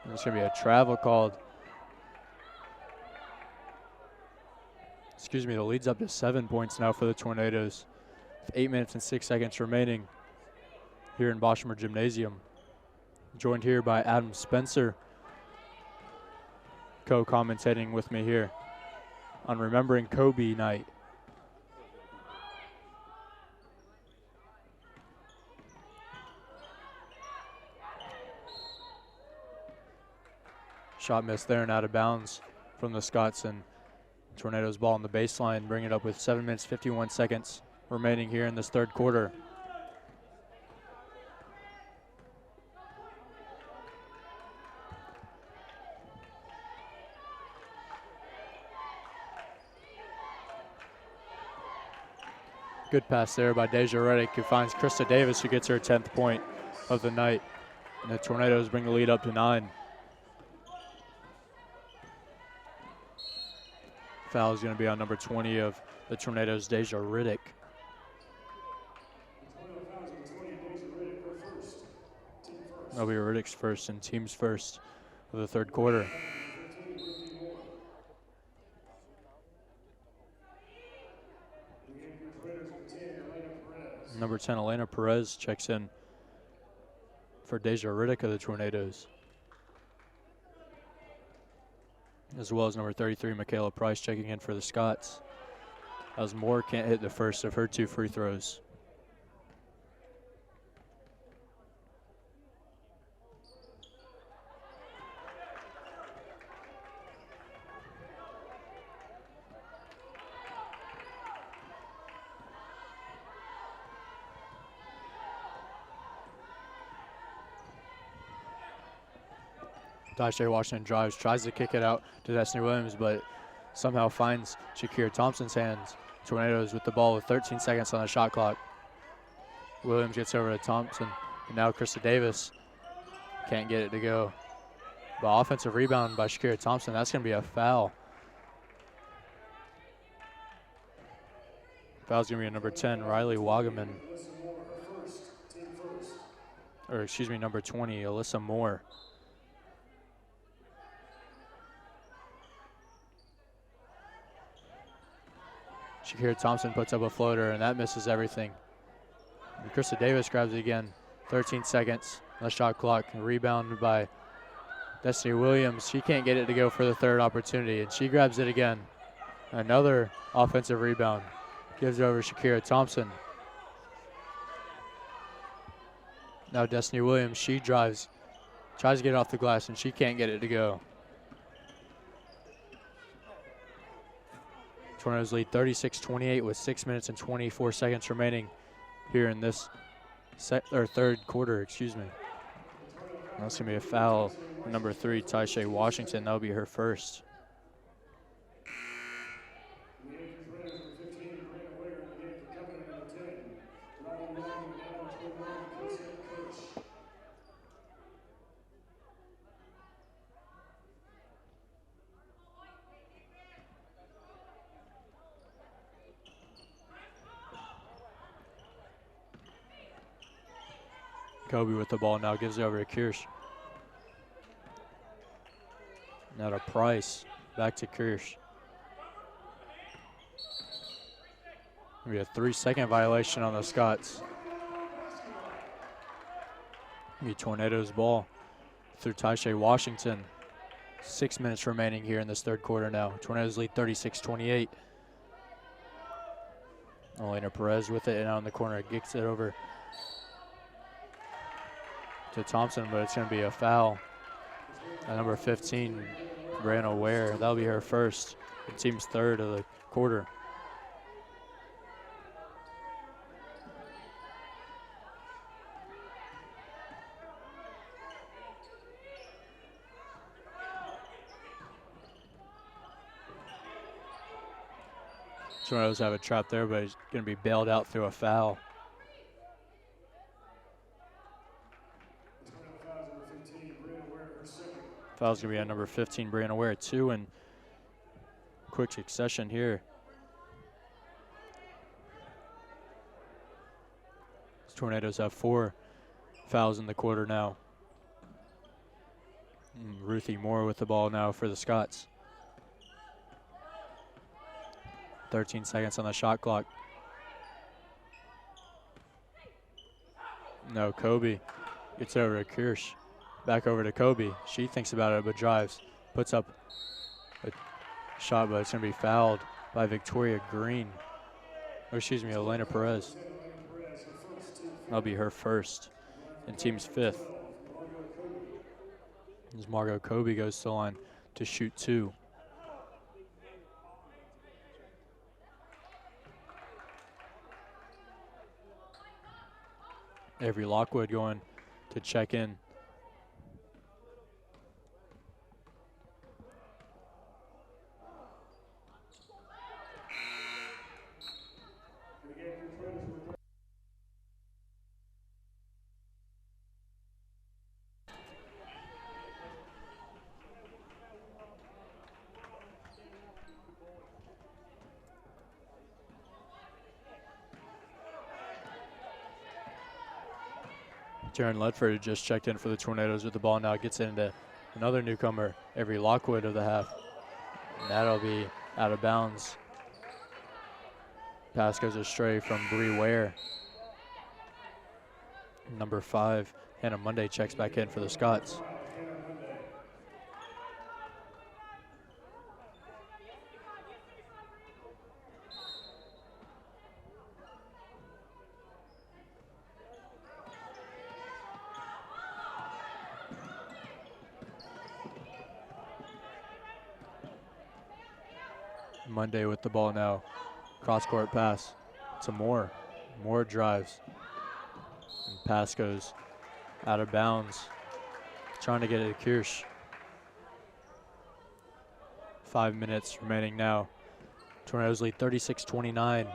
And there's going to be a travel called. Excuse me, the lead's up to 7 points now for the Tornadoes. 8 minutes and 6 seconds remaining here in Boschmer Gymnasium. Joined here by Adam Spencer, co-commentating with me here on Remembering Kobe Night. Shot missed there and out of bounds from the Scots, and Tornadoes ball on the baseline, bring it up with 7 minutes, 51 seconds remaining here in this third quarter. Good pass there by Deja Riddick, who finds Krista Davis, who gets her 10th point of the night. And the Tornadoes bring the lead up to 9. Foul is going to be on number 20 of the Tornadoes, Deja Riddick. That'll be Riddick's first and team's first of the third quarter. Number 10, Elena Perez, checks in for Deja Riddick of the Tornadoes, as well as number 33, Michaela Price, checking in for the Scots, as Moore can't hit the first of her 2 free throws. Tasha Washington drives, tries to kick it out to Destiny Williams, but somehow finds Shakira Thompson's hands. Tornadoes with the ball with 13 seconds on the shot clock. Williams gets over to Thompson, and now Krista Davis can't get it to go. But offensive rebound by Shakira Thompson, that's going to be a foul. Foul's going to be a number 10, Riley Wagaman. number 20, Alyssa Moore. Shakira Thompson puts up a floater, and that misses everything. And Krista Davis grabs it again. 13 seconds on the shot clock. Rebounded by Destiny Williams. She can't get it to go for the third opportunity, and she grabs it again. Another offensive rebound. Gives it over to Shakira Thompson. Now Destiny Williams, she drives, tries to get it off the glass, and she can't get it to go. Tornadoes lead 36-28 with 6 minutes and 24 seconds remaining here in this third quarter, excuse me. That's going to be a foul. Number 3, Taisha Washington. That'll be her first. Kobe with the ball now, gives it over to Kirsch. Now to Price, back to Kirsch. Maybe a 3-second violation on the Scots. Maybe Tornadoes ball through Taisha Washington. 6 minutes remaining here in this third quarter now. Tornadoes lead 36-28. Elena Perez with it, and out in the corner, gets it over to Thompson, but it's going to be a foul. Number 15, Brianna Ware. That'll be her first. The team's third of the quarter. Tornadoes have a trap there, but he's going to be bailed out through a foul. Foul's going to be on number 15, Brianna Ware. 2 in quick succession here. These Tornadoes have 4 fouls in the quarter now. Ruthie Moore with the ball now for the Scots. 13 seconds on the shot clock. No, Kobe gets over to Kirsch. Back over to Kobe. She thinks about it, but drives. Puts up a shot, but it's going to be fouled by Victoria Green. Or excuse me, Elena Perez. That'll be her first and team's 5th. As Margot Kobe goes to the line to shoot 2. Avery Lockwood going to check in. Taryn Ledford just checked in for the Tornadoes with the ball now. Gets it into another newcomer, Avery Lockwood of the half. And that'll be out of bounds. Pass goes astray from Bree Ware. Number 5, Hannah Monday checks back in for the Scots. Monday with the ball now. Cross-court pass to Moore. Moore drives. And pass goes out of bounds. Trying to get it to Kirsch. 5 minutes remaining now. Tornadoes lead 36-29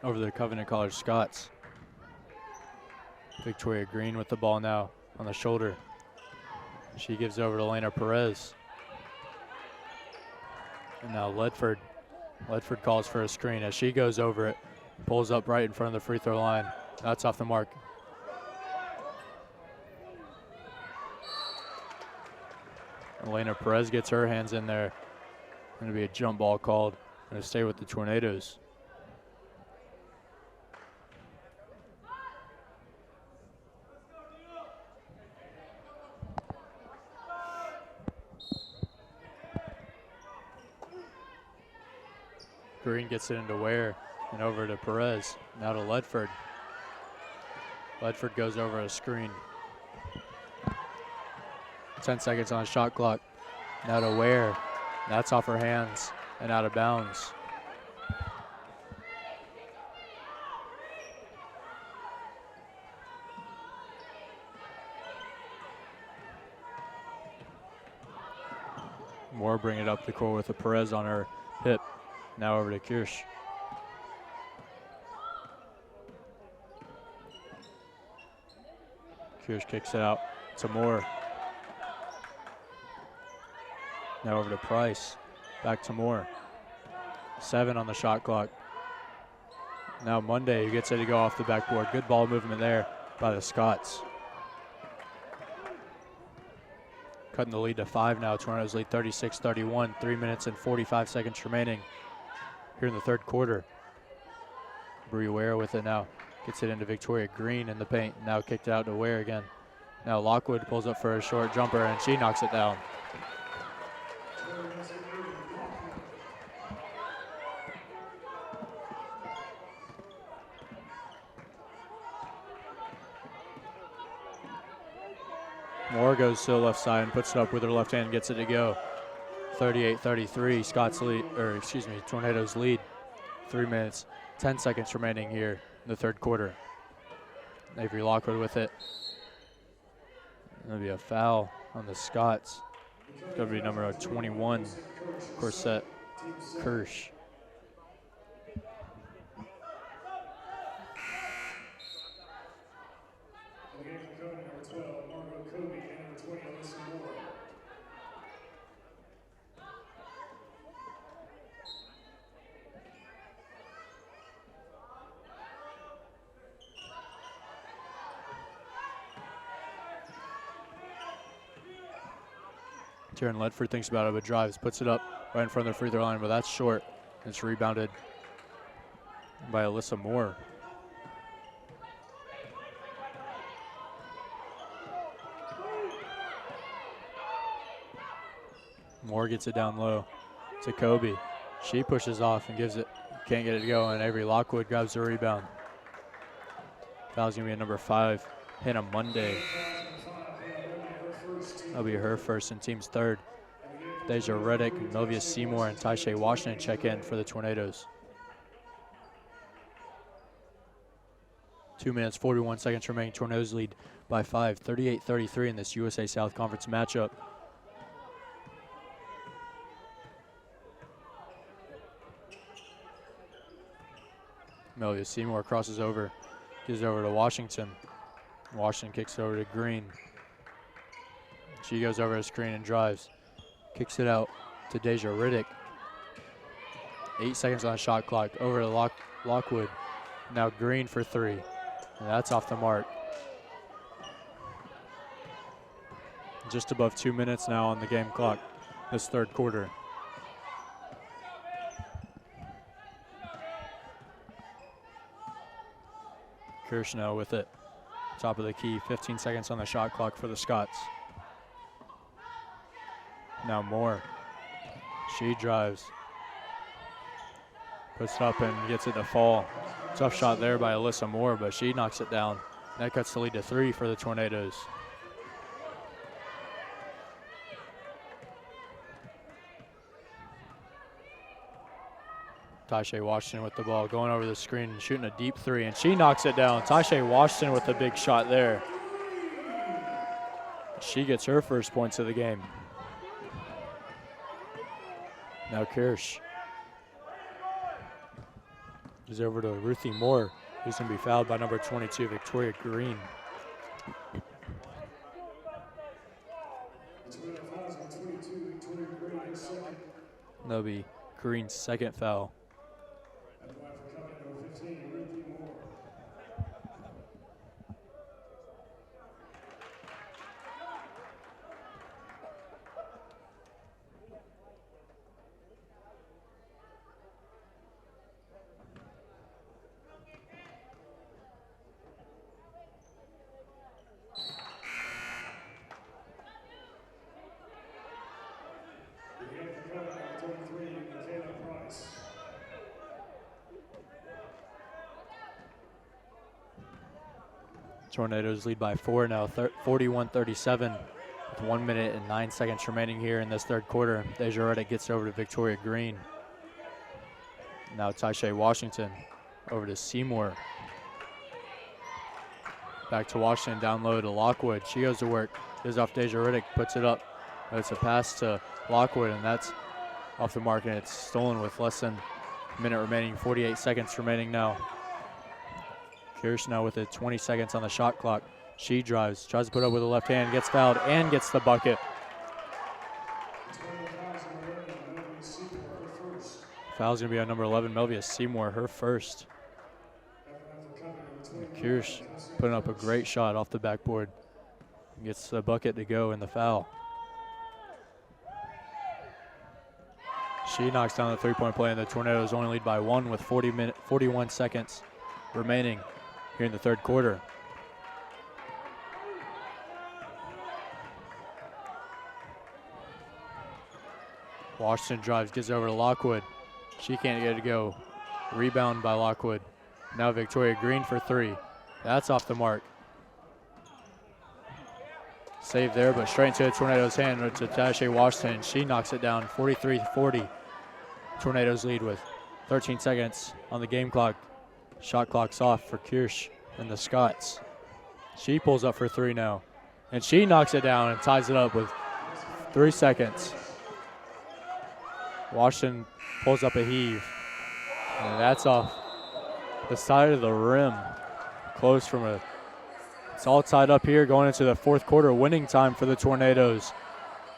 over the Covenant College Scots. Victoria Green with the ball now on the shoulder. She gives over to Elena Perez. And now Ledford calls for a screen as she goes over it, pulls up right in front of the free throw line. That's off the mark. Elena Perez gets her hands in there. Going to be a jump ball called. Going to stay with the Tornadoes. Green gets it into Ware and over to Perez. Now to Ledford. Ledford goes over a screen. 10 seconds on the shot clock. Now to Ware. That's off her hands and out of bounds. Moore bring it up the court with a Perez on her hip. Now over to Kirsch. Kirsch kicks it out to Moore. Now over to Price. Back to Moore. 7 on the shot clock. Now Monday, who gets it to go off the backboard. Good ball movement there by the Scots. Cutting the lead to 5 now. Tornadoes lead 36-31. 3 minutes and 45 seconds remaining here in the third quarter. Bree Ware with it now. Gets it into Victoria Green in the paint. Now kicked it out to Ware again. Now Lockwood pulls up for a short jumper and she knocks it down. Moore goes to the left side and puts it up with her left hand, gets it to go. 38-33, Scots lead, or excuse me, Tornadoes lead. 3 minutes, 10 seconds remaining here in the third quarter. Avery Lockwood with it. That'll be a foul on the Scots. It's going to be number 21, Corset Kirsch. Taryn Ledford thinks about it, but drives, puts it up right in front of the free throw line, but that's short. It's rebounded by Alyssa Moore. Moore gets it down low to Kobe. She pushes off and gives it, can't get it to go, and Avery Lockwood grabs the rebound. Foul's gonna be at number 5, Hannah Monday. That'll be her first and team's third. Deja Reddick, Melvia Seymour, and Taisha Washington check in for the Tornadoes. 2 minutes, 41 seconds remaining. Tornadoes lead by 5, 38-33 in this USA South Conference matchup. Melvia Seymour crosses over, gives it over to Washington. Washington kicks it over to Green. She goes over the screen and drives. Kicks it out to Deja Riddick. 8 seconds on the shot clock. Over to Lockwood. Now Green for 3. And that's off the mark. Just above 2 minutes now on the game clock this third quarter. Kirsch now with it. Top of the key. 15 seconds on the shot clock for the Scots. Now Moore. She drives. Puts it up and gets it to fall. Tough shot there by Alyssa Moore, but she knocks it down. That cuts the lead to 3 for the Tornadoes. Taisha Washington with the ball, going over the screen and shooting a deep 3, and she knocks it down. Taisha Washington with a big shot there. She gets her first points of the game. Now Kirsch is over to Ruthie Moore, who's going to be fouled by number 22, Victoria Green. That'll be Green's second foul. Tornadoes lead by 4 now, 41-37, with 1 minute and 9 seconds remaining here in this third quarter. Deja Reddick gets over to Victoria Green. Now Taisha Washington over to Seymour. Back to Washington, down low to Lockwood. She goes to work, gives off Deja Reddick, puts it up. It's a pass to Lockwood, and that's off the mark, and it's stolen with less than a minute remaining, 48 seconds remaining now. Kirsch now with it, 20 seconds on the shot clock. She drives, tries to put up with the left hand, gets fouled, and gets the bucket. Foul's going to be on number 11, Melvia Seymour, her first. Kirsch putting up a great shot off the backboard. Gets the bucket to go in the foul. She knocks down the three-point play, and the Tornadoes only lead by 1 with 41 seconds remaining here in the third quarter. Washington drives, gets over to Lockwood. She can't get it to go. Rebound by Lockwood. Now Victoria Green for 3. That's off the mark. Save there, but straight into the Tornadoes' hand to Taisha Washington. She knocks it down, 43-40. Tornadoes lead with 13 seconds on the game clock. Shot clock's off for Kirsch and the Scots. She pulls up for 3 now, and she knocks it down and ties it up with 3 seconds. Washington pulls up a heave, and that's off the side of the rim. Close from a, it's all tied up here going into the fourth quarter. Winning time for the Tornadoes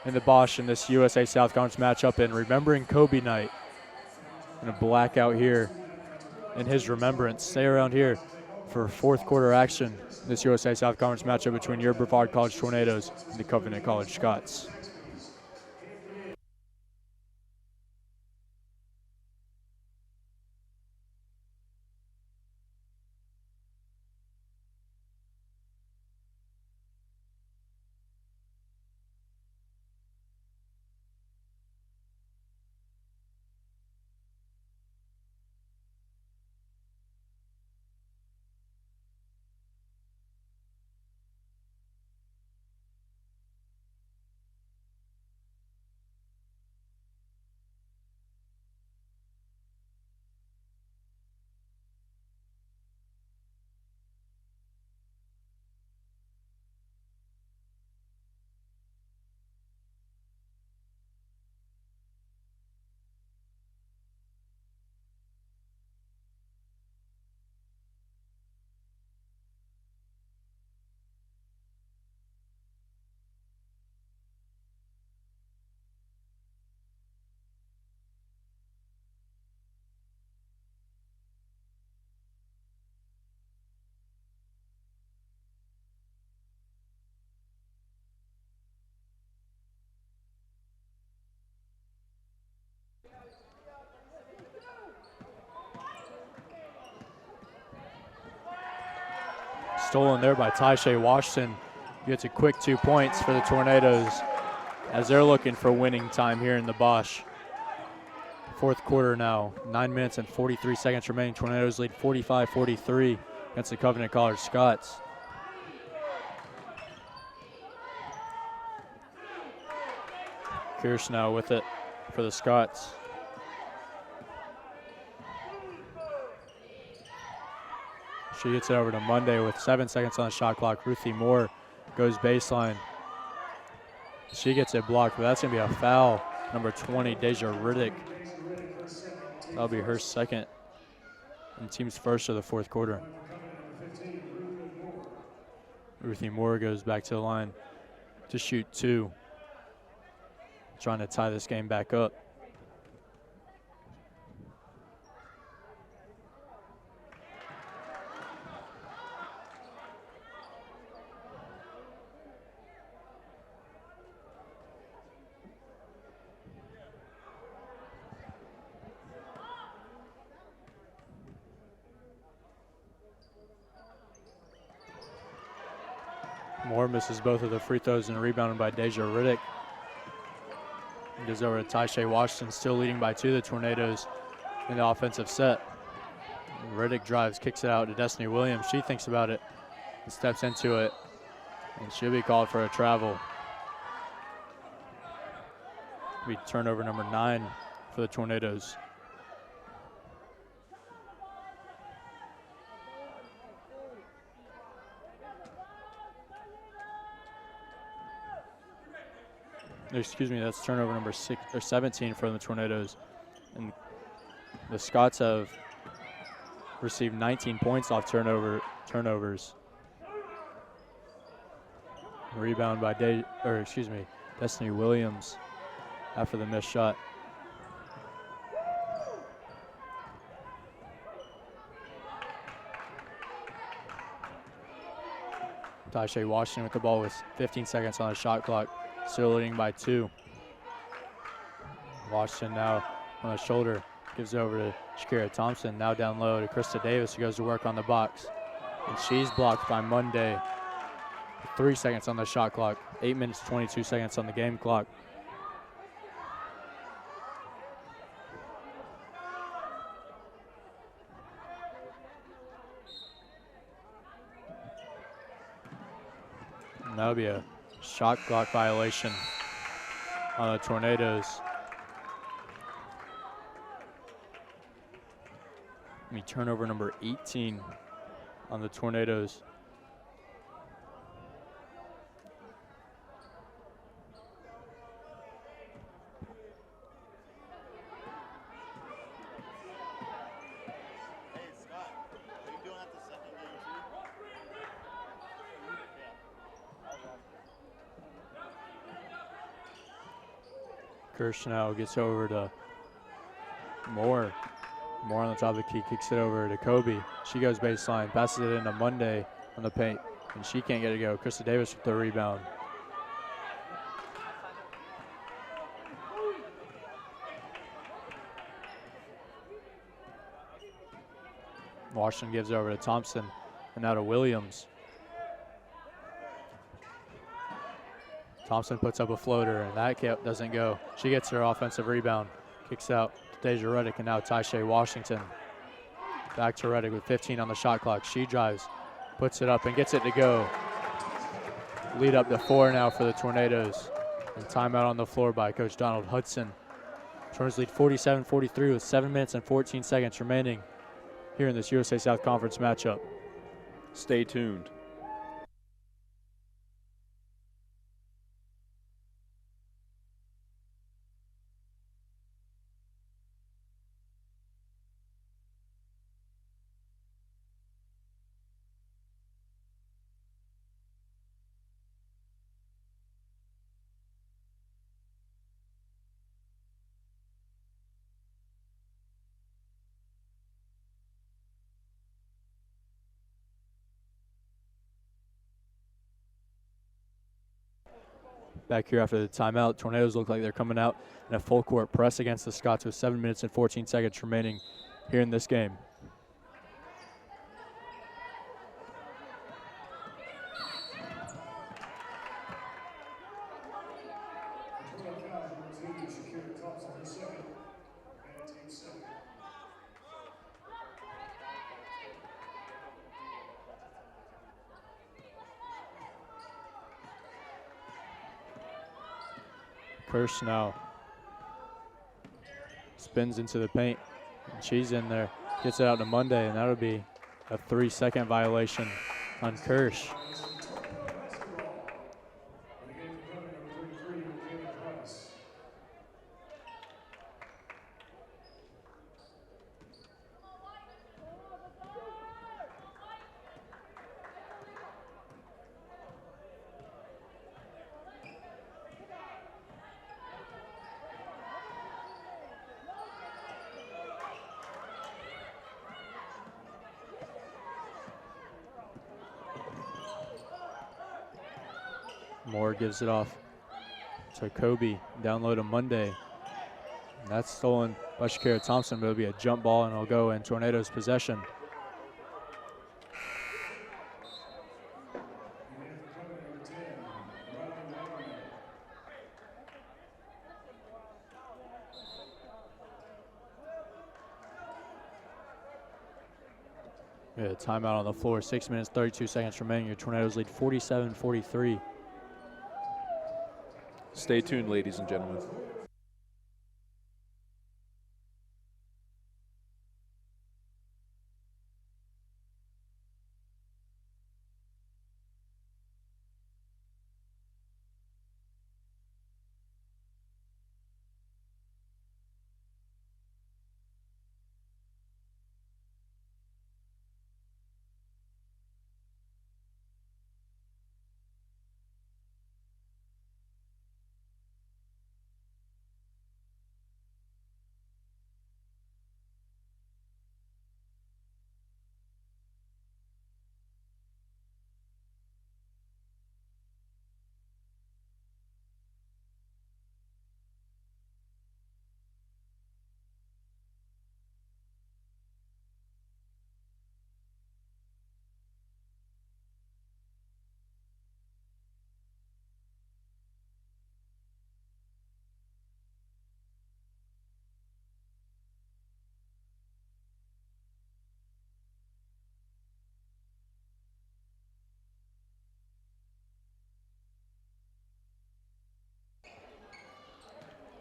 in the Bosch in this USA South Conference matchup, and remembering Kobe night. And a blackout here in his remembrance. Stay around here for fourth quarter action. This USA South Conference matchup between your Brevard College Tornadoes and the Covenant College Scots. Stolen there by Taisha Washington. Gets a quick 2 points for the Tornadoes as they're looking for winning time here in the Bosch. Fourth quarter now, 9 minutes and 43 seconds remaining. Tornadoes lead 45-43 against the Covenant College Scots. Kirsch now with it for the Scots. She gets it over to Monday with 7 seconds on the shot clock. Ruthie Moore goes baseline. She gets it blocked, but that's going to be a foul. Number 20, Deja Riddick. That'll be her second and team's first of the fourth quarter. Ruthie Moore goes back to the line to shoot 2. Trying to tie this game back up. Moore misses both of the free throws and rebounded by Deja Riddick. Goes over to Taisha Washington, still leading by 2, the Tornadoes in the offensive set. Riddick drives, kicks it out to Destiny Williams. She thinks about it, He steps into it and should be called for a travel. Be turnover number 9 for the Tornadoes. Excuse me, that's turnover number 17 for the Tornadoes. And the Scots have received 19 points off turnovers. Rebound by Destiny Williams after the missed shot. Taisha Washington with the ball with 15 seconds on the shot clock, still leading by 2. Washington now on the shoulder, gives it over to Shakira Thompson, now down low to Krista Davis, who goes to work on the box. And she's blocked by Monday. 3 seconds on the shot clock, 8 minutes, 22 seconds on the game clock. And that'll be a shot clock violation on the Tornadoes. Turnover number 18 on the Tornadoes. Hey, Scott, what are you doing at the second game, too? Kirsch now gets over to Moore. Moore on the top of the key, kicks it over to Kobe. She goes baseline, passes it into Monday on the paint, and she can't get it to go. Krista Davis with the rebound. Washington gives it over to Thompson, and now to Williams. Thompson puts up a floater, and that doesn't go. She gets her offensive rebound, kicks out to Deja Reddick, and now Taisha Washington. Back to Reddick with 15 on the shot clock. She drives, puts it up, and gets it to go. Lead up to 4 now for the Tornadoes. And timeout on the floor by Coach Donald Hudson. Tornadoes lead 47-43 with 7 minutes and 14 seconds remaining here in this USA South Conference matchup. Stay tuned. Back here after the timeout, Tornadoes look like they're coming out in a full court press against the Scots with 7 minutes and 14 seconds remaining here in this game. Shakira Thompson, her second, and team second. Kirsch now spins into the paint, and she's in there, gets it out to Monday, and that'll be a 3-second violation on Kirsch. Moore gives it off to Kobe, down low to Monday. And that's stolen by Shakira Thompson, but it'll be a jump ball and it'll go in Tornadoes' possession. Yeah, timeout on the floor. 6 minutes, 32 seconds remaining. Your Tornadoes lead 47-43. Stay tuned, ladies and gentlemen.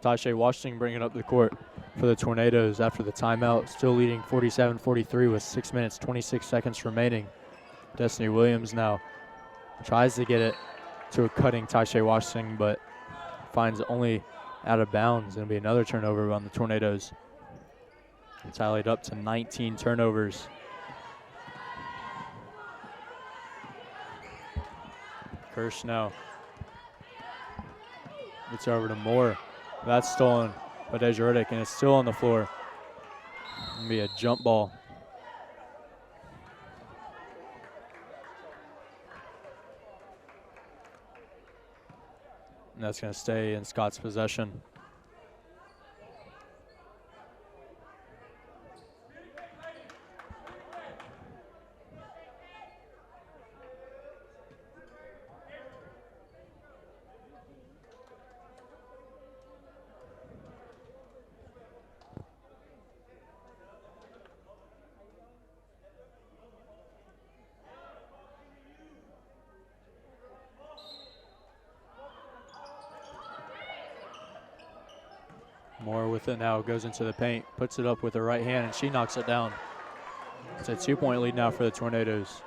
Tasha Washington bringing up the court for the Tornadoes after the timeout, still leading 47-43 with 6 minutes, 26 seconds remaining. Destiny Williams now tries to get it to a cutting Tasha Washington, but finds only out of bounds. It'll be another turnover on the Tornadoes. Tallied up to 19 turnovers. Kirsch now gets over to Moore. That's stolen by Desjardins, and it's still on the floor. It'll be a jump ball. And that's going to stay in Scott's possession. Moore with it now, goes into the paint, puts it up with her right hand, and she knocks it down. It's a 2-point lead now for the Tornadoes.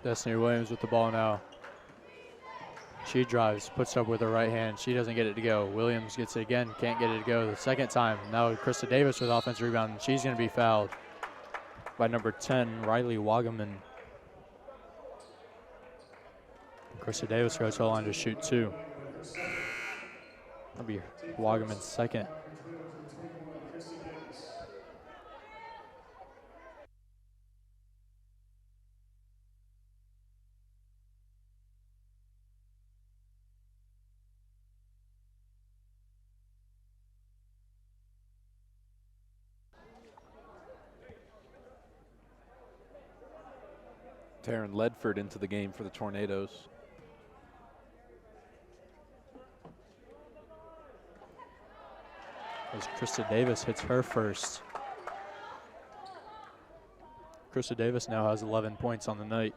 Destiny Williams with the ball now. She drives, puts it up with her right hand. She doesn't get it to go. Williams gets it again, can't get it to go the second time. Now Krista Davis with offensive rebound, and she's going to be fouled by number 10, Riley Wagaman. Krista Davis goes to the line to shoot 2. That'll be Wagaman's second. Taryn Ledford into the game for the Tornadoes. As Krista Davis hits her first. Krista Davis now has 11 points on the night.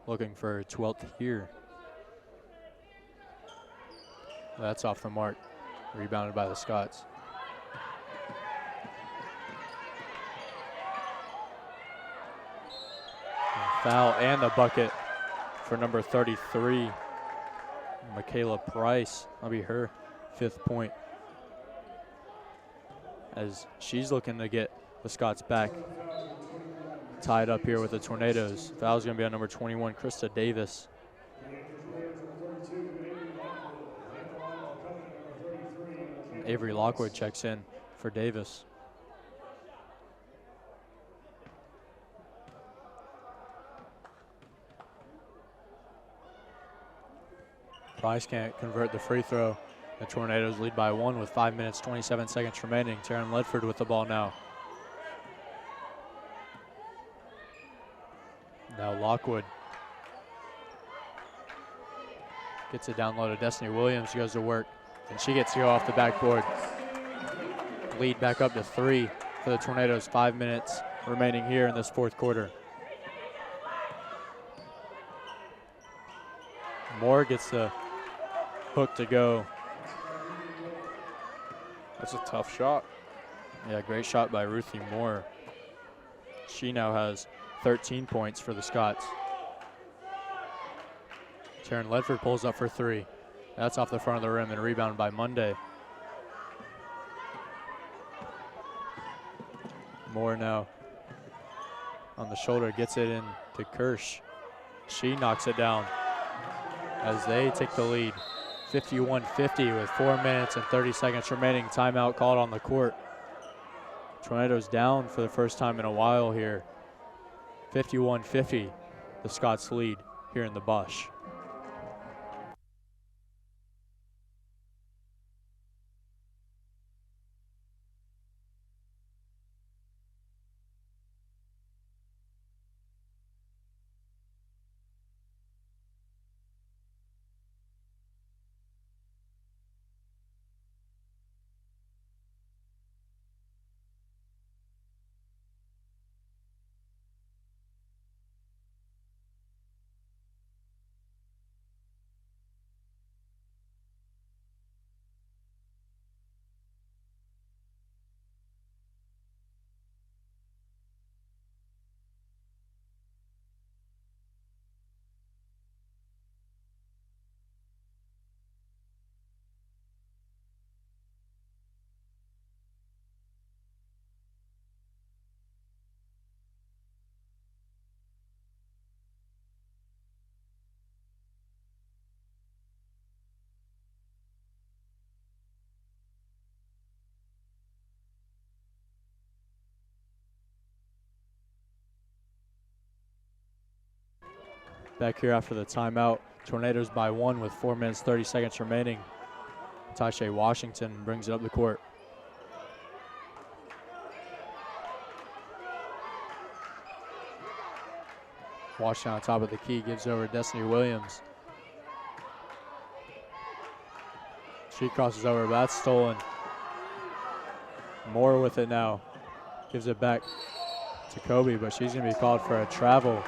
Looking for her 12th here. That's off the mark. Rebounded by the Scots. Foul and a bucket for number 33, Michaela Price. That'll be her 5th point, as she's looking to get the Scots back tied up here with the Tornadoes. Foul's going to be on number 21, Krista Davis. And Avery Lockwood checks in for Davis. Price can't convert the free throw. The Tornadoes lead by 1 with 5 minutes, 27 seconds remaining. Taryn Ledford with the ball now. Now Lockwood. Gets it down low to Destiny Williams. She goes to work, and she gets to go off the backboard. Lead back up to 3 for the Tornadoes. 5 minutes remaining here in this fourth quarter. Moore gets the hook to go. That's a tough shot. Yeah, great shot by Ruthie Moore. She now has 13 points for the Scots. Taryn Ledford pulls up for 3. That's off the front of the rim and rebounded by Monday. Moore now on the shoulder, gets it in to Kirsch. She knocks it down as they take the lead. 51-50 with 4 minutes and 30 seconds remaining. Timeout called on the court. Tornadoes down for the first time in a while here. 51-50, the Scots lead here in the Bosch. Back here after the timeout, Tornadoes by 1 with 4 minutes, 30 seconds remaining. Tasha Washington brings it up the court. Washington on top of the key, gives over Destiny Williams. She crosses over, but that's stolen. Moore with it now. Gives it back to Kobe, but she's going to be called for a travel.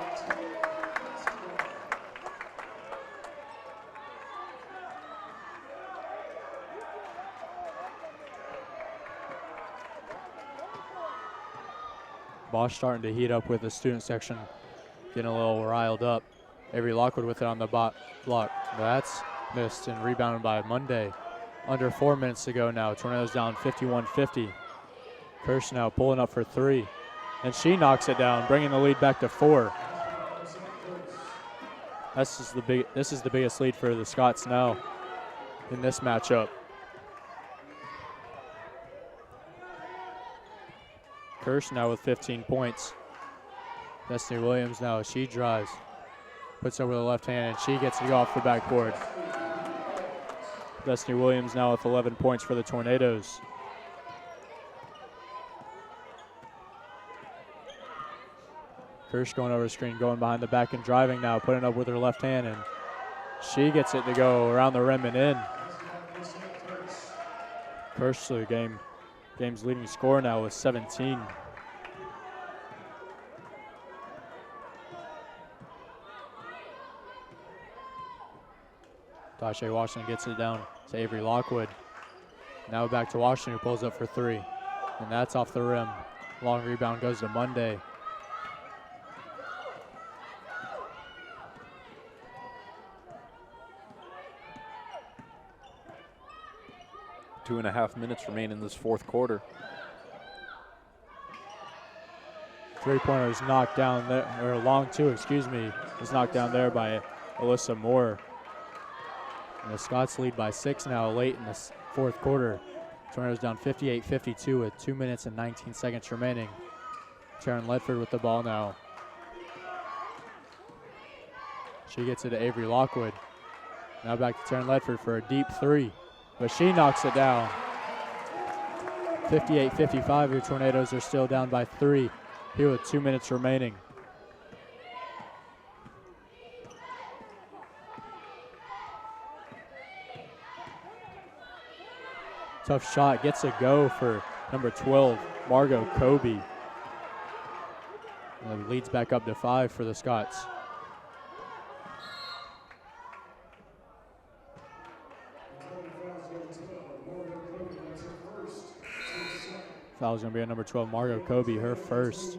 Bosch starting to heat up with the student section, getting a little riled up. Avery Lockwood with it on the block. That's missed and rebounded by Monday. Under 4 minutes to go now. Tornadoes down 51-50. Kirsch now pulling up for 3. And she knocks it down, bringing the lead back to 4. This is the biggest lead for the Scots now in this matchup. Kirsch now with 15 points. Destiny Williams now, she drives. Puts over the left hand, and she gets to go off the backboard. Destiny Williams now with 11 points for the Tornadoes. Kirsch going over the screen, going behind the back and driving now, putting up with her left hand, and she gets it to go around the rim and in. Kirsch, the game's leading scorer now with 17. Tasha Washington gets it down to Avery Lockwood. Now back to Washington, who pulls up for 3. And that's off the rim. Long rebound goes to Monday. Two and a half minutes remain in this fourth quarter. Three-pointer is knocked down there, or long two, excuse me, is knocked down there by Alyssa Moore. And the Scots lead by 6 now late in this fourth quarter. Tornadoes down 58-52 with 2 minutes and 19 seconds remaining. Taryn Ledford with the ball now. She gets it to Avery Lockwood. Now back to Taryn Ledford for a deep 3. But she knocks it down. 58-55, your Tornadoes are still down by 3 here with 2 minutes remaining. Tough shot, gets a go for number 12, Margot Kobe. And it leads back up to 5 for the Scots. Foul's going to be on number 12, Margot Kobe, her first.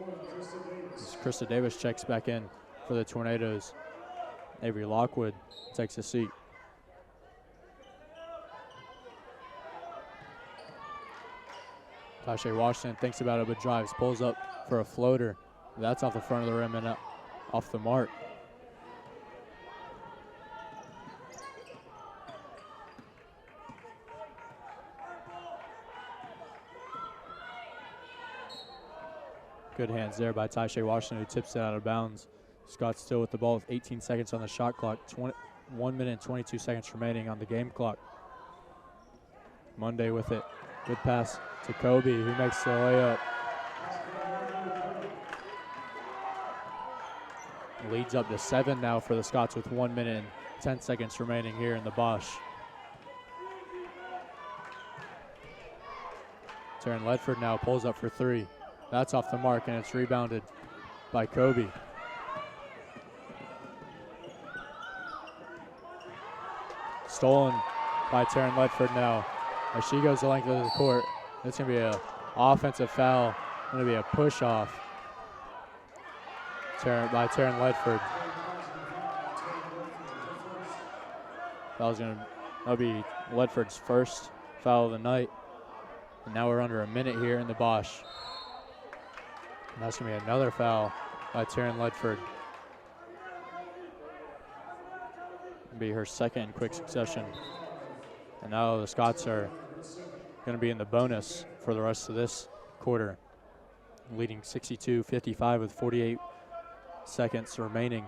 As Krista Davis checks back in for the Tornadoes. Avery Lockwood takes a seat. Tasha Washington thinks about it but drives, pulls up for a floater. That's off the front of the rim and off the mark. Good hands there by Taisha Washington, who tips it out of bounds. Scott's still with the ball with 18 seconds on the shot clock, 1 minute and 22 seconds remaining on the game clock. Monday with it. Good pass to Kobe, who makes the layup. Leads up to 7 now for the Scots with 1 minute and 10 seconds remaining here in the Bosch. Taryn Ledford now pulls up for 3. That's off the mark, and it's rebounded by Kobe. Stolen by Taryn Ledford now. As she goes the length of the court, it's going to be an offensive foul. Going to be a push-off by Taryn Ledford. That'll be Ledford's first foul of the night. And now we're under a minute here in the Bosch. And that's going to be another foul by Taryn Ledford. It'll be her second in quick succession. And now the Scots are going to be in the bonus for the rest of this quarter, leading 62-55 with 48 seconds remaining.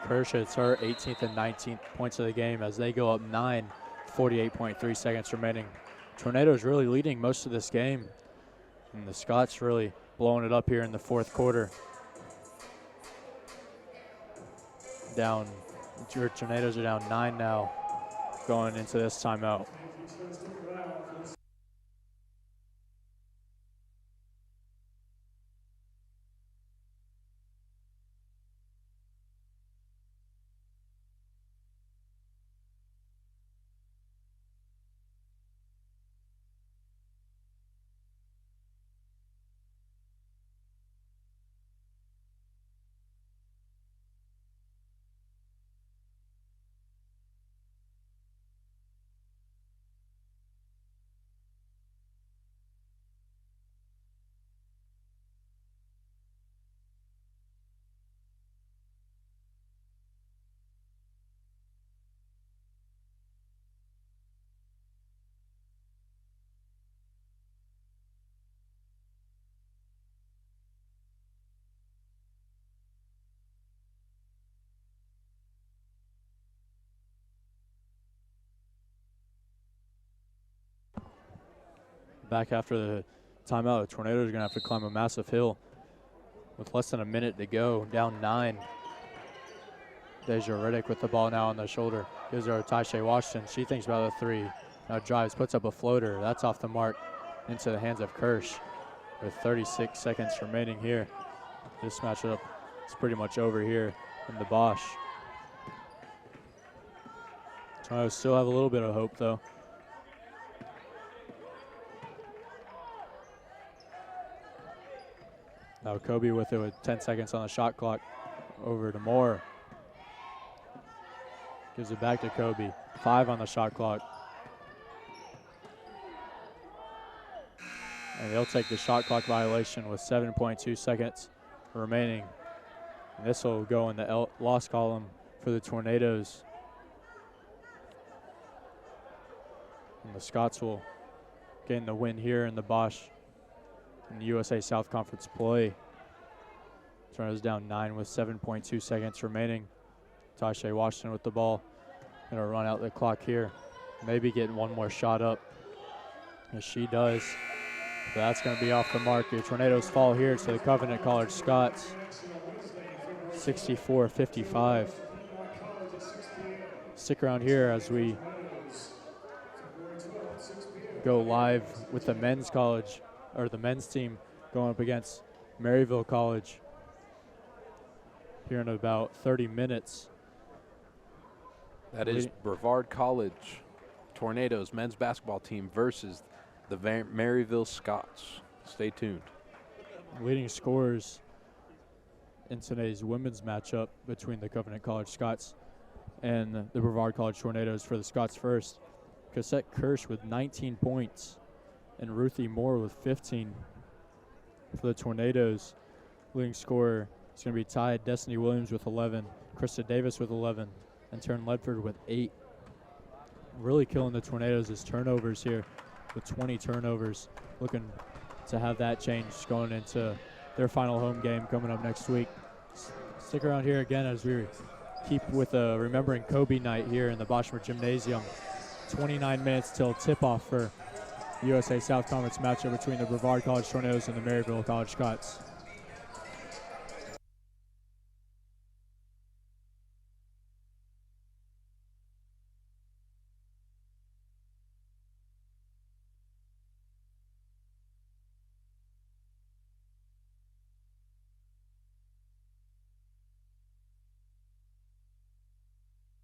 Kirsch hits her 18th and 19th points of the game as they go up 9, 48.3 seconds remaining. Tornadoes really leading most of this game, and the Scots really blowing it up here in the fourth quarter. Tornadoes are down 9 now going into this timeout. Back after the timeout, the Tornadoes are going to have to climb a massive hill with less than a minute to go, down 9. Deja Riddick with the ball now on the shoulder. Gives her to Taisha Washington. She thinks about the 3. Now drives, puts up a floater. That's off the mark into the hands of Kirsch with 36 seconds remaining here. This matchup is pretty much over here in the Bosch. Tornadoes still have a little bit of hope, though. Now Kobe with it with 10 seconds on the shot clock. Over to Moore. Gives it back to Kobe. 5 on the shot clock. And they'll take the shot clock violation with 7.2 seconds remaining. And this will go in the loss column for the Tornadoes. And the Scots will gain the win here in the Bosch in the USA South Conference play. Tornadoes down 9 with 7.2 seconds remaining. Tasha Washington with the ball. Gonna run out the clock here. Maybe get one more shot up. As she does. But that's gonna be off the mark. Your Tornadoes fall here to the Covenant College Scots. 64-55. Stick around here as we go live with the men's college, or the men's team going up against Maryville College here in about 30 minutes. That is Brevard College Tornadoes men's basketball team versus the Maryville Scots. Stay tuned. Leading scorers in today's women's matchup between the Covenant College Scots and the Brevard College Tornadoes. For the Scots first, Cassette Kirsch with 19 points and Ruthie Moore with 15. For the Tornadoes, leading scorer is going to be tied Destiny Williams with 11, Krista Davis with 11, and Turn Ledford with 8. Really killing the Tornadoes is turnovers here with 20 turnovers. Looking to have that change going into their final home game coming up next week. Stick around here again as we keep with a Remembering Kobe night here in the Boschmer Gymnasium. 29 minutes till tip-off for USA South Conference matchup between the Brevard College Tornadoes and the Maryville College Scots.